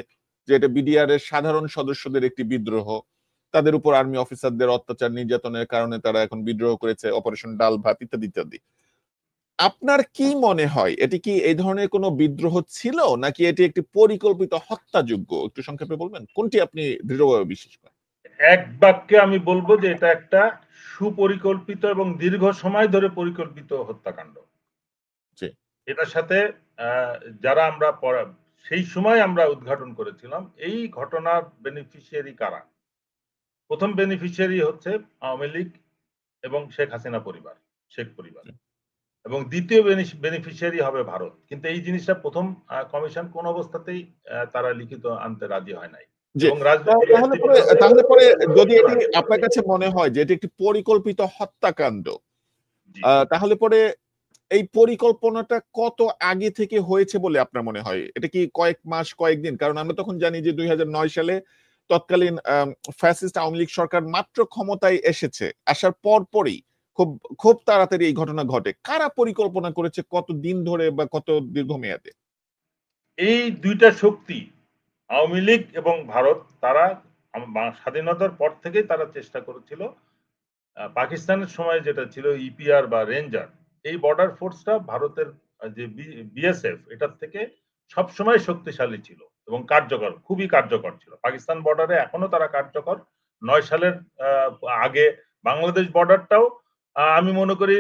যে এটা বিডিআর এর সাধারণ সদস্যদের একটি বিদ্রোহ। তাদের উপর আর্মি অফিসারদের অত্যাচার নির্যাতনের কারণে তারা এখন বিদ্রোহ করেছে অপারেশন ডাল ভাত ইত্যাদি, ইত্যাদি। আপনার কি মনে হয় এটি কি এই ধরনের কোনো বিদ্রোহ ছিল নাকি এটি একটি পরিকল্পিত হত্যাযজ্ঞ? একটু সংক্ষেপে বলবেন? কোনটি আপনি দৃঢ়ভাবে বিশ্বাস করেন? এক বাক্যে আমি বলব যে এটা একটা সুপরিকল্পিত এবং দীর্ঘ সময় ধরে পরিকল্পিত হত্যাকাণ্ড। জি। এটার সাথে আ যারা আমরা সেই সময় আমরা উদ্ঘাটন করেছিলাম, এই ঘটনার বেনিফিশিয়ারি কারা? ১ম বেনিফিশিয়ারি হচ্ছে আওয়ামী লীগ এবং শেখ হাসিনা পরিবার, শেখ পরিবার। জি। এবং ২য় বেনিফিশিয়ারি হবে ভারত। কিন্তু এই জিনিসটা ১ম কমিশন কোন অবস্থাতেই তারা লিখিত আনতে রাজি হয় নাই। জি। এবং তাহলে পরে তাহলে পরে যদি এটি আপনার কাছে মনে হয় যে এটি একটি পরিকল্পিত হত্যাকাণ্ড, জি। তাহলে পরে এই পরিকল্পনাটা কত আগে থেকে হয়েছে বলে আপনার মনে হয়? এটা কি কয়েক মাস, কয়েকদিন? কারণ আমরা তখন জানি যে ২০০৯ সালে তৎকালীন ফ্যাসিস্ট আওয়ামী লীগ সরকার মাত্র ক্ষমতায় এসেছে। আসার পরপরই খুব খুব তাড়াতাড়ি এই ঘটনা ঘটে। কারা পরিকল্পনা করেছে কতদিন ধরে বা কত দীর্ঘমেয়াদে? এই ২ টা শক্তি আওয়ামী লীগ এবং ভারত তারা স্বাধীনতার পর থেকেই তারা চেষ্টা করেছিল পাকিস্তানের সময় যেটা ছিল ইপিআর বা রেঞ্জার এই বর্ডার ফোর্সটা ভারতের যে বিএসএফ এটার থেকে সবসময় শক্তিশালী ছিল এবং কার্যকর খুবই কার্যকর ছিল পাকিস্তান বর্ডারে এখনো তারা কার্যকর ৯ সালের আগে বাংলাদেশ বর্ডারটাও আমি মনে করি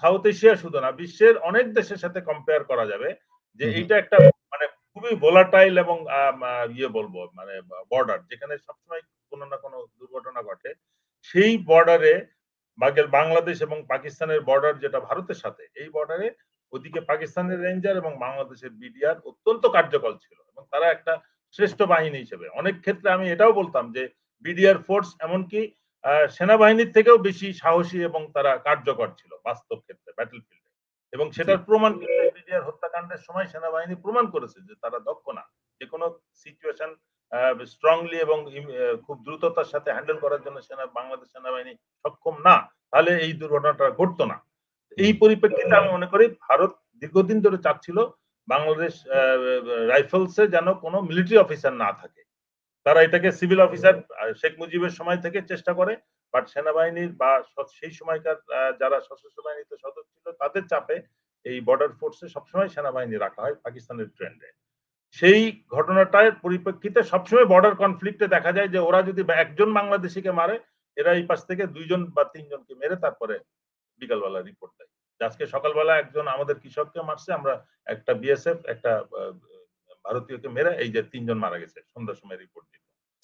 সাউথ এশিয়া শুধু না বিশ্বের অনেক দেশের সাথে কম্পেয়ার করা যাবে যে হু, হু। এইটা একটা মানে খুবই ভোলাটাইল এবং ইয়ে বলবো মানে বর্ডার যেখানে সবসময় কোনো না কোনো দুর্ঘটনা ঘটে সেই বর্ডারে বাংলাদেশ এবং পাকিস্তানের বর্ডার যেটা ভারতের সাথে এই বর্ডারে ওদিকে পাকিস্তানের রেঞ্জার এবং বাংলাদেশের বিডিআর অত্যন্ত কার্যকর ছিল এবং তারা একটা শ্রেষ্ঠ বাহিনী হিসেবে অনেক ক্ষেত্রে আমি এটাও বলতাম যে বিডিআর ফোর্স এমনকি সেনাবাহিনীর থেকেও বেশি সাহসী এবং তারা কার্যকর ছিল বাস্তব ক্ষেত্রে ব্যাটল ফিল্ডে এবং জি। সেটার প্রমাণ কিন্তু বিডিআর হত্যাকাণ্ডের সময় সেনাবাহিনী প্রমাণ করেছে যে তারা দক্ষ না যে কোনো সিচুয়েশন স্ট্রংলি এবং খুব দ্রুততার সাথে হ্যান্ডেল করার জন্য বাংলাদেশ সেনাবাহিনী সক্ষম না তাহলে এই দুর্ঘটনাটা ঘটতো না। এই হুম। পরিপ্রেক্ষিতে আমি মনে করি ভারত দীর্ঘদিন ধরে চাচ্ছিল বাংলাদেশ রাইফেলসে যেন কোনো মিলিটারি অফিসার না থাকে। তারা এটাকে সিভিল অফিসার শেখ মুজিবের সময় থেকে চেষ্টা করে। বাট সেনাবাহিনীর বা সেই সময়কার যারা সশস্ত্র বাহিনীতে সদস্য ছিল তাদের চাপে এই বর্ডার ফোর্সে সবসময় সেনাবাহিনী রাখা হয় পাকিস্তানের ট্রেন্ডে। সেই ঘটনাটার পরিপ্রেক্ষিতে সবসময় বর্ডার কনফ্লিক্ট এ দেখা যায় যে ওরা যদি একজন বাংলাদেশীকে মারে, এরা এই পাশ থেকে ২ জন বা ৩ জনকে মেরে তারপরে বিকালবেলা রিপোর্ট দেয়। যে আজকে সকালবেলা একজন আমাদের কৃষককে মারছে, আমরা একটা বিএসএফ একটা ভারতীয়কে মেরে এই যে ৩ জন মারা গেছে। সন্ধ্যার সময় রিপোর্ট দিল।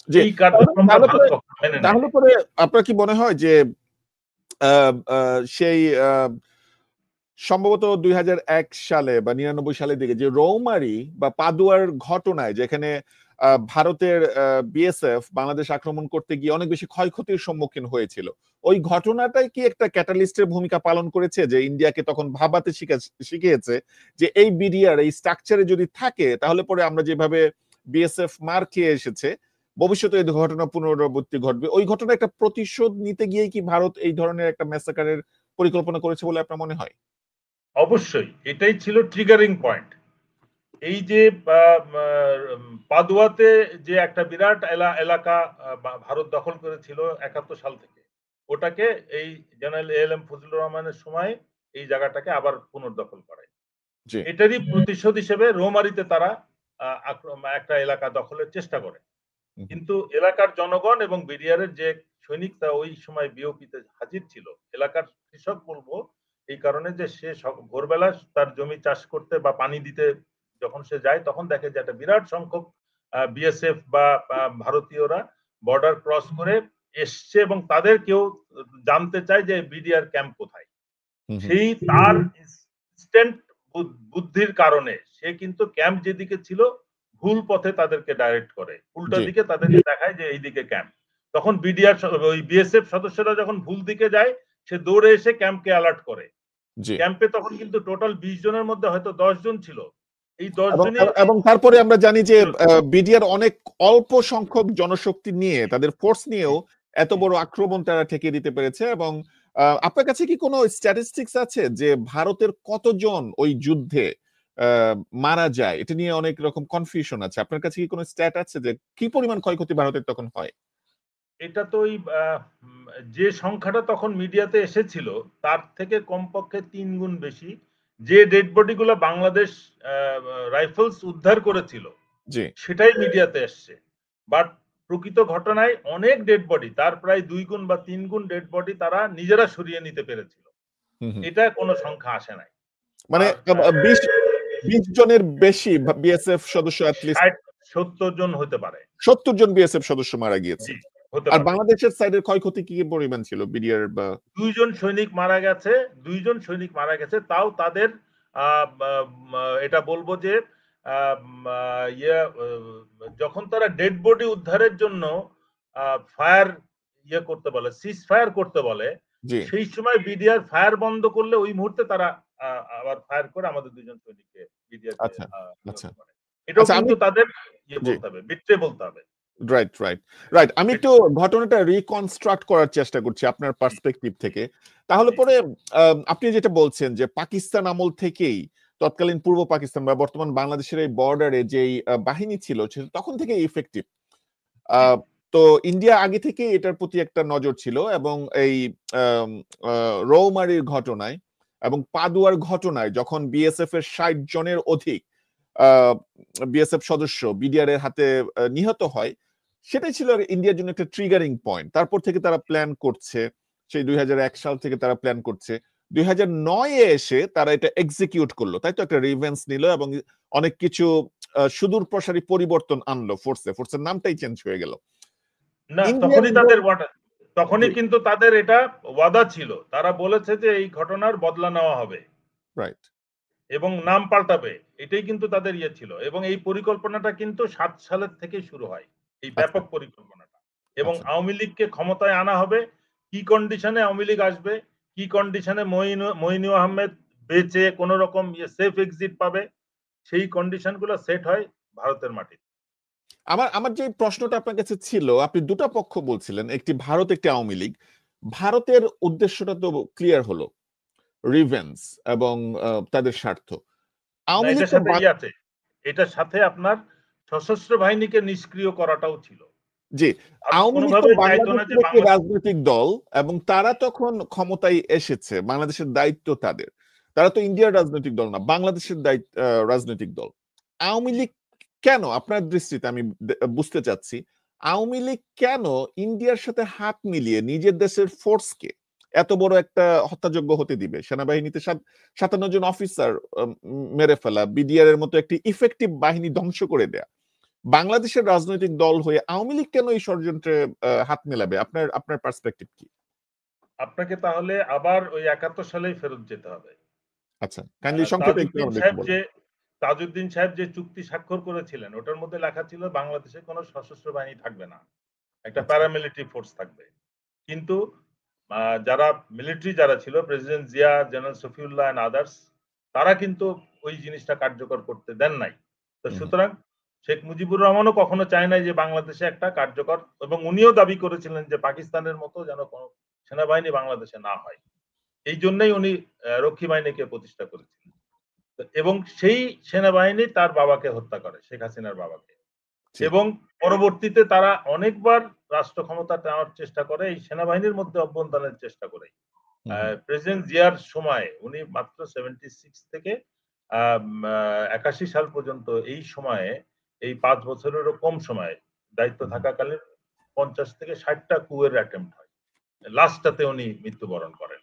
জি। এই তাহলে কার্যক্রমটা তাহলে ভারত পরে কখনো মেনে নেয় তাহলে নাই। পরে আপনার কি মনে হয় যে আ আ সেই সম্ভবত 2001 সালে বা 99 সালের দিকে যে রৌমারী বা পাদুয়ার ঘটনায়, যেখানে ভারতের বিএসএফ বাংলাদেশ আক্রমণ করতে গিয়ে অনেক বেশি ক্ষয়ক্ষতির সম্মুখীন হয়েছিল, ওই ঘটনাটাই কি একটা ক্যাটালিস্টের ভূমিকা পালন করেছে, যে ইন্ডিয়াকে তখন ভাবাতে শিখিয়েছে যে এই বিডিআর এই স্ট্রাকচারে যদি থাকে তাহলে পরে আমরা যেভাবে বিএসএফ মার খেয়ে এসেছে ভবিষ্যতে এই ঘটনা পুনরাবৃত্তি ঘটবে। ওই ঘটনা একটা প্রতিশোধ নিতে গিয়ে কি ভারত এই ধরনের একটা ম্যাসাকারের পরিকল্পনা করেছে বলে আপনার মনে হয়? অবশ্যই এটাই ছিল ট্রিগারিং পয়েন্ট। এই যে পাদুয়াতে যে একটা বিরাট এলাকা ভারত দখল করেছিল 71 সাল থেকে, ওটাকে এই জেনারেল এএলএম ফজলুর রহমানের সময় এই জায়গাটাকে আবার পুনর্দখল করে। এটারই প্রতিশোধ হিসেবে রৌমারীতে তারা একটা এলাকা দখলের চেষ্টা করে। কিন্তু এলাকার জনগণ এবং বিডিআরের যে সৈনিকরা ওই সময় বিওপিতে হাজির ছিল, এলাকার কৃষক বলবো, এই কারণে যে সে ভোরবেলা তার জমি চাষ করতে বা পানি দিতে যখন সে যায়, তখন দেখে যে একটা বিরাট সংখ্যক বিএসএফ বা ভারতীয়রা বর্ডার ক্রস করে এসছে এবং তাদের কেউ জানতে চায় যে বিডিআর ক্যাম্প কোথায়। সেই তার ইনস্ট্যান্ট বুদ্ধির কারণে সে কিন্তু ক্যাম্প যেদিকে ছিল ভুল পথে তাদেরকে ডাইরেক্ট করে, উল্টা দিকে তাদেরকে দেখায় যে এইদিকে ক্যাম্প। তখন বিডিআর ওই বিএসএফ সদস্যরা যখন ভুল দিকে যায়, সে দৌড়ে এসে ক্যাম্পকে অ্যালার্ট করে। ক্যাম্পে তখন কিন্তু টোটাল 20 জনের মধ্যে হয়তো 10 জন ছিল। এই 10 জনে, এবং তারপরে আমরা জানি যে বিডিআর অনেক অল্প সংখ্যক জনশক্তি নিয়ে, তাদের ফোর্স নিয়েও এত বড় আক্রমণ তারা ঠেকিয়ে দিতে পেরেছে। এবং আপনার কাছে কি কোনো স্ট্যাটিস্টিক্স আছে যে ভারতের কতজন ওই যুদ্ধে মারা যায়? এটা নিয়ে অনেক রকম কনফিউশন আছে। আপনার কাছে কি কোনো স্ট্যাট আছে যে কি পরিমাণ ক্ষয়ক্ষতি ভারতের তখন হয়? এটা তো ওই যে সংখ্যাটা তখন মিডিয়াতে এসেছিল তার থেকে কমপক্ষে 3 গুণ বেশি। যে ডেড বডি গুলো বাংলাদেশ রাইফেলস উদ্ধার করেছিল সেটাই মিডিয়াতে এসছে। বাট প্রকৃত ঘটনায় অনেক ডেড বডি, তার প্রায় 2 গুণ বা 3 গুণ ডেড বডি তারা নিজেরা সরিয়ে নিতে পেরেছিল। এটা কোনো সংখ্যা আসে নাই। মানে 20 জনের বেশি বিএসএফ সদস্য, 70 জন হতে পারে, 70 জন বিএসএফ সদস্য মারা গিয়েছে। আর বাংলাদেশের সাইডের ক্ষয়ক্ষতি কি পরিমাণ ছিল বিডিআর? বা 2 জন সৈনিক মারা গেছে, 2 জন সৈনিক মারা গেছে। তাও তাদের এটা বলবো যে যখন তারা ডেড বডি উদ্ধারের জন্য ফায়ার করতে বলে, সিজ ফায়ার করতে বলে, সেই সময় বিডিআর ফায়ার বন্ধ করলে ওই মুহূর্তে তারা আবার ফায়ার করে আমাদের 2 জন সৈনিককে বিডিআর এটাও কিন্তু তাদের বলতে হবে, বিট্রে বলতে হবে। রাইট। আমি একটু ঘটনাটা রিকনস্ট্রাক্ট করার চেষ্টা করছি আপনার পার্সপেক্টিভ থেকে। তাহলে পরে আপনি যেটা বলছেন যে পাকিস্তান আমল থেকেই, তৎকালীন পূর্ব পাকিস্তান বা বর্তমান বাংলাদেশের এই বর্ডারে যেই বাহিনী ছিল তখন থেকে ইফেক্টিভ। তো ইন্ডিয়া আগে থেকে এটার প্রতি একটা নজর ছিল, এবং এই রৌমারীর ঘটনায় এবং পাদুয়ার ঘটনায় যখন বিএসএফ এর 60 জনের অধিক বিএসএফ সদস্য বিডিআর এর হাতে নিহত হয়, সেটাই ছিল ইন্ডিয়ার জন্য একটা ট্রিগারিং পয়েন্ট। তারপর থেকে তারা প্ল্যান করছে, সেই 2001 সাল থেকে তারা প্ল্যান করছে, 2009-এ এসে তারা এটা এক্সিকিউট করলো, তাই তো? একটা রিভেন্স নিল এবং অনেক কিছু সুদূর প্রসারী পরিবর্তন আনলো ফোর্সের নামটাই চেঞ্জ হয়ে গেল। না, তখনই কিন্তু তাদের এটা ওয়াদা ছিল, তারা বলেছে যে এই ঘটনার বদলা নেওয়া হবে, রাইট, এবং নাম পাল্টাবে, এটাই কিন্তু তাদের ছিল। এবং এই পরিকল্পনাটা কিন্তু 7 সালের থেকে শুরু হয়, এই ব্যাপক পরিকল্পনাটা। এবং আওয়ামী লীগকে ক্ষমতায় আনা হবে, কি কন্ডিশনে আওয়ামী লীগ আসবে, কি কন্ডিশনে মঈনু আহমেদ বেঁচে কোন রকম সেফ এক্সিট পাবে, সেই কন্ডিশন গুলো সেট হয় ভারতের মাটিতে। আমার যে প্রশ্নটা আপনার কাছে ছিল, আপনি দুটা পক্ষ বলছিলেন, একটি ভারত, একটি আওয়ামী লীগ। ভারতের উদ্দেশ্যটা তো ক্লিয়ার হলো, রিভেন্স এবং তাদের স্বার্থ। আওয়ামী লীগ আছে, এটার সাথে আপনার সশস্ত্র বাহিনীকে নিষ্ক্রিয় করাটাও ছিল। জি, আওয়ামী লীগ তো বাংলাদেশের একটি রাজনৈতিক দল, এবং তারা তখন ক্ষমতায় এসেছে, বাংলাদেশের দায়িত্ব তাদের। তারা তো ইন্ডিয়ার রাজনৈতিক দল না, বাংলাদেশের রাজনৈতিক দল। আওয়ামী লীগ কেন, আপনার দৃষ্টিতে আমি বুঝতে চাচ্ছি, আওয়ামী লীগ কেন ইন্ডিয়ার সাথে হাত মিলিয়ে নিজের দেশের ফোর্সকে এত বড় একটা হত্যাযোগ্য হতে দিবে? সেনাবাহিনীতে 57 জন অফিসার মেরে ফেলা, বিডিআর এর মতো একটি ইফেক্টিভ বাহিনী ধ্বংস করে দেয়া, বাংলাদেশের রাজনৈতিক দল হয়ে আওয়ামী লীগ কেন এই ষড়যন্ত্রে হাত মেলাবে? আপনার পার্সপেক্টিভ কি? আপনাকে তাহলে আবার ওই 71 সালেই ফেরত যেতে হবে। আচ্ছা, কাইন্ডলি সংক্ষেপে একটু আমাদেরকে বলুন। তাজউদ্দিন সাহেব যে চুক্তি স্বাক্ষর করেছিলেন ওটার মধ্যে লেখা ছিল বাংলাদেশে কোনো সশস্ত্র বাহিনী থাকবে না, একটা আচ্ছা। প্যারামিলিটারি ফোর্স থাকবে। কিন্তু যারা মিলিটারি যারা ছিল, president Zia, general Shafiullah and others, তারা কিন্তু ওই জিনিসটা কার্যকর করতে দেন নাই। তো হুম, সুতরাং শেখ মুজিবুর রহমানও কখনো চায় নাই যে বাংলাদেশে একটা কার্যকর, এবং উনিও দাবি করেছিলেন যে পাকিস্তানের মতো যেন কোনো সেনাবাহিনী বাংলাদেশে না হয়। এই জন্যই উনি রক্ষী বাহিনীকে প্রতিষ্ঠা করেছিলেন। এবং সেই সেনাবাহিনী তার বাবাকে হত্যা করে, শেখ হাসিনার বাবাকে। জি। এবং পরবর্তীতে তারা অনেকবার রাষ্ট্র ক্ষমতা নেওয়ার চেষ্টা করে এই সেনাবাহিনীর মধ্যে অভ্যন্তরের চেষ্টা করে। হুম, হুম, প্রেসিডেন্ট জিয়ার সময় উনি মাত্র 76 থেকে 81 সাল পর্যন্ত এই সময়ে, এই 5 বছরেরও কম সময়ে দায়িত্ব হুম, থাকাকালীন 50 থেকে 60টা কুয়ের অ্যাটেম্প্ট হয়। লাস্টটাতে উনি মৃত্যুবরণ করেন।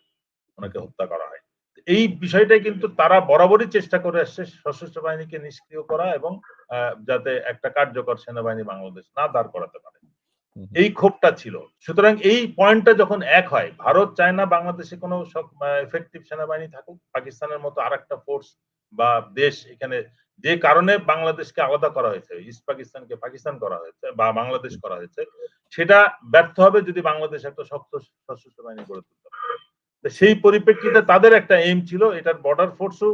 ওনাকে হুম, হত্যা করা হয়। এই বিষয়টাই কিন্তু তারা বরাবরই চেষ্টা করে আসছে সশস্ত্র বাহিনীকে নিষ্ক্রিয় করা এবং যাতে একটা কার্যকর সেনাবাহিনী বাংলাদেশ না দাঁড় করাতে পারে। হুম, এই ক্ষোভটা ছিল। সুতরাং এই পয়েন্টটা যখন এক হয়, ভারত চায় না বাংলাদেশে কোনো এফেক্টিভ সেনাবাহিনী থাকুক, পাকিস্তানের মতো আরেকটা ফোর্স বা দেশ এখানে, যে কারণে বাংলাদেশকে আলাদা করা হয়েছে, ইস্ট পাকিস্তানকে পাকিস্তান করা হয়েছে বা বাংলাদেশ হুম, করা হয়েছে, সেটা ব্যর্থ হবে যদি বাংলাদেশ একটা শক্ত সশস্ত্র বাহিনী গড়ে তুলতে পারে। তো জি, সেই পরিপ্রেক্ষিতে তাদের একটা এইম ছিল এটার বর্ডার ফোর্সও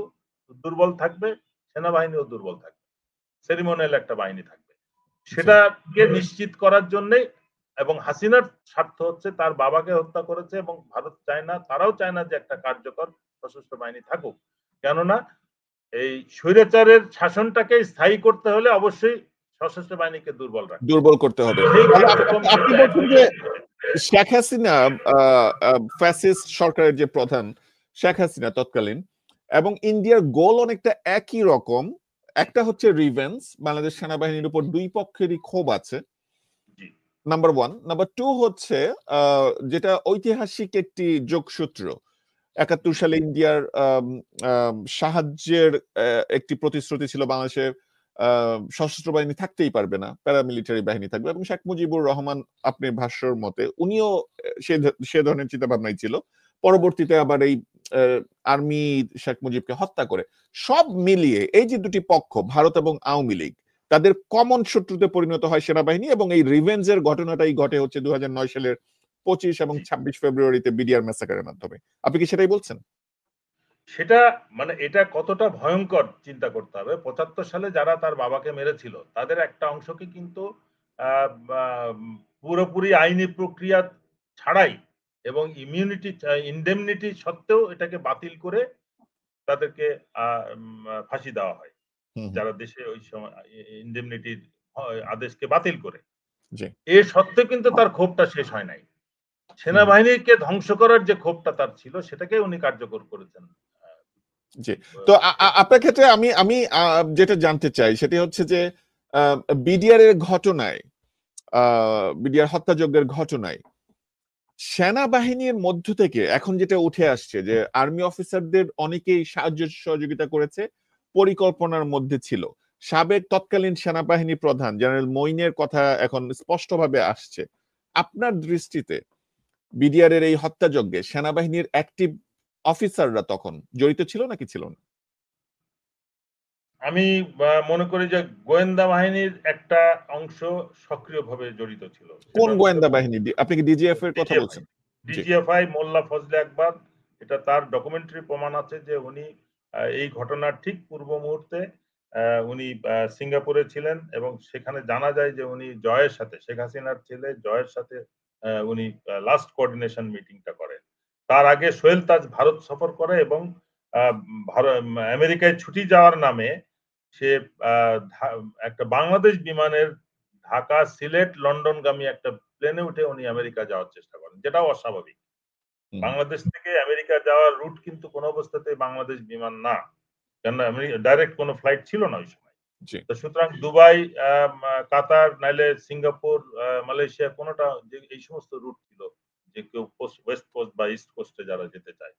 দুর্বল থাকবে, সেনাবাহিনীও দুর্বল থাকবে, সেরিমনিয়াল একটা বাহিনী থাকবে। জি, সেটাকে নিশ্চিত করার জন্যই, এবং হাসিনার স্বার্থ হচ্ছে তার বাবাকে হত্যা করেছে এবং ভারত চায় না, তারাও চায় না যে একটা কার্যকর সশস্ত্র বাহিনী থাকুক। কেননা এই স্বৈরাচারের শাসনটাকে স্থায়ী করতে হলে অবশ্যই সশস্ত্র বাহিনীকে দুর্বল রাখতে হবে। দুর্বল করতে হবে। সেই তাহলে কার্যক্রম আপনি কিন্তু বলছেন যে একদিকে ছিল। শেখ হাসিনা ফ্যাসিস্ট সরকারের যে প্রধান শেখ হাসিনা তৎকালীন এবং ইন্ডিয়ার গোল অনেকটা একই রকম। একটা হচ্ছে রিভেঞ্জ, বাংলাদেশ সেনাবাহিনীর উপর দুই পক্ষেরই ক্ষোভ আছে, জি, নাম্বার ওয়ান। নাম্বার টু হচ্ছে যেটা ঐতিহাসিক একটি যোগসূত্র, 71 সালে ইন্ডিয়ার সাহায্যের একটি প্রতিশ্রুতি ছিল বাংলাদেশের সশস্ত্র বাহিনী থাকতেই পারবে না, প্যারামিলিটারি বাহিনী থাকবে, এবং শেখ মুজিবুর রহমান আপনি ভাষ্যর মতে উনিও সে ধরনের চিন্তা ভাবনাই ছিল। পরবর্তীতে আবার এই আর্মি শেখ মুজিবকে হত্যা করে। সব মিলিয়ে এই যে দুটি পক্ষ, ভারত এবং আওয়ামী লীগ, তাদের কমন শত্রুতে পরিণত হয় সেনাবাহিনী, এবং এই রিভেঞ্জের ঘটনাটাই ঘটে হচ্ছে 2009 সালের 25 এবং জি। 26 ফেব্রুয়ারিতে বিডিআর ম্যাসাকারের মাধ্যমে। আপনি কি সেটাই বলছেন? সেটা মানে এটা কতটা ভয়ঙ্কর চিন্তা করতে হবে। ৭৫ সালে যারা তার বাবাকে মেরেছিল, তাদের একটা অংশকে কিন্তু আ বা পুরোপুরি আইনি প্রক্রিয়া ছাড়াই এবং ইনডেমনিটি সত্ত্বেও এটাকে বাতিল করে তাদেরকে আ ফাঁসি দেওয়া হয়। হুম, হুম, যারা দেশে ওই সময় ইনডেমনিটির আদেশকে বাতিল করে। জি, এ সত্ত্বেও কিন্তু তার ক্ষোভটা শেষ হয় নাই। হুম, হুম, সেনাবাহিনীকে ধ্বংস করার যে ক্ষোভটা তার ছিল সেটাকে উনি কার্যকর করেছেন। আ জি। তো আপনার ক্ষেত্রে আমি আমি যেটা জানতে চাই সেটি হচ্ছে যে বিডিআর এর ঘটনায়, বিডিআর হত্যাযজ্ঞের ঘটনায় সেনাবাহিনীর মধ্য থেকে এখন যেটা উঠে আসছে যে আর্মি অফিসারদের অনেকেই সাহায্য সহযোগিতা করেছে, পরিকল্পনার মধ্যে ছিল। সাবেক তৎকালীন সেনাবাহিনী প্রধান জেনারেল মঈনের কথা এখন স্পষ্টভাবে আসছে। আপনার দৃষ্টিতে বিডিআর এর এই হত্যাযজ্ঞে সেনাবাহিনীর অ্যাক্টিভ অফিসাররা তখন জড়িত ছিল নাকি ছিল না? আমি মনে করি যে গোয়েন্দা বাহিনীর একটা অংশ সক্রিয়ভাবে জড়িত ছিল। কোন সেটা হচ্ছে গোয়েন্দা বাহিনী? আপনি কি ডিজিএফ এর কথা ডিজিএফআই। বলছেন? জি। ডিজিএফআই মোল্লা ফজলে আকবর, এটা তার ডকুমেন্টারি প্রমাণ আছে যে উনি এই ঘটনার ঠিক পূর্ব মুহূর্তে উনি সিঙ্গাপুরে ছিলেন এবং সেখানে জানা যায় যে উনি জয়ের সাথে, শেখ হাসিনার ছেলে জয়ের সাথে উনি লাস্ট কোঅর্ডিনেশন মিটিংটা করেন। তার আগে সোহেল তাজ ভারত সফর করে এবং আ আমেরিকায় ছুটি যাওয়ার নামে সে আ একটা বাংলাদেশ বিমানের ঢাকা, সিলেট, লন্ডনগামী একটা প্লেনে উঠে উনি আমেরিকা যাওয়ার চেষ্টা করেন। যেটাও অস্বাভাবিক। হুম, বাংলাদেশ থেকে আমেরিকা যাওয়ার রুট কিন্তু কোন অবস্থাতেই বাংলাদেশ বিমান না। কেননা ডাইরেক্ট কোন ফ্লাইট ছিল না ওই সময়। জি। তো সুতরাং দুবাই, কাতার নাইলে সিঙ্গাপুর, মালয়েশিয়া কোনটা, যে এই সমস্ত রুট ছিল যে কেউ ওয়েস্ট কোস্ট বা ইস্ট কোস্টে যারা যেতে চায়।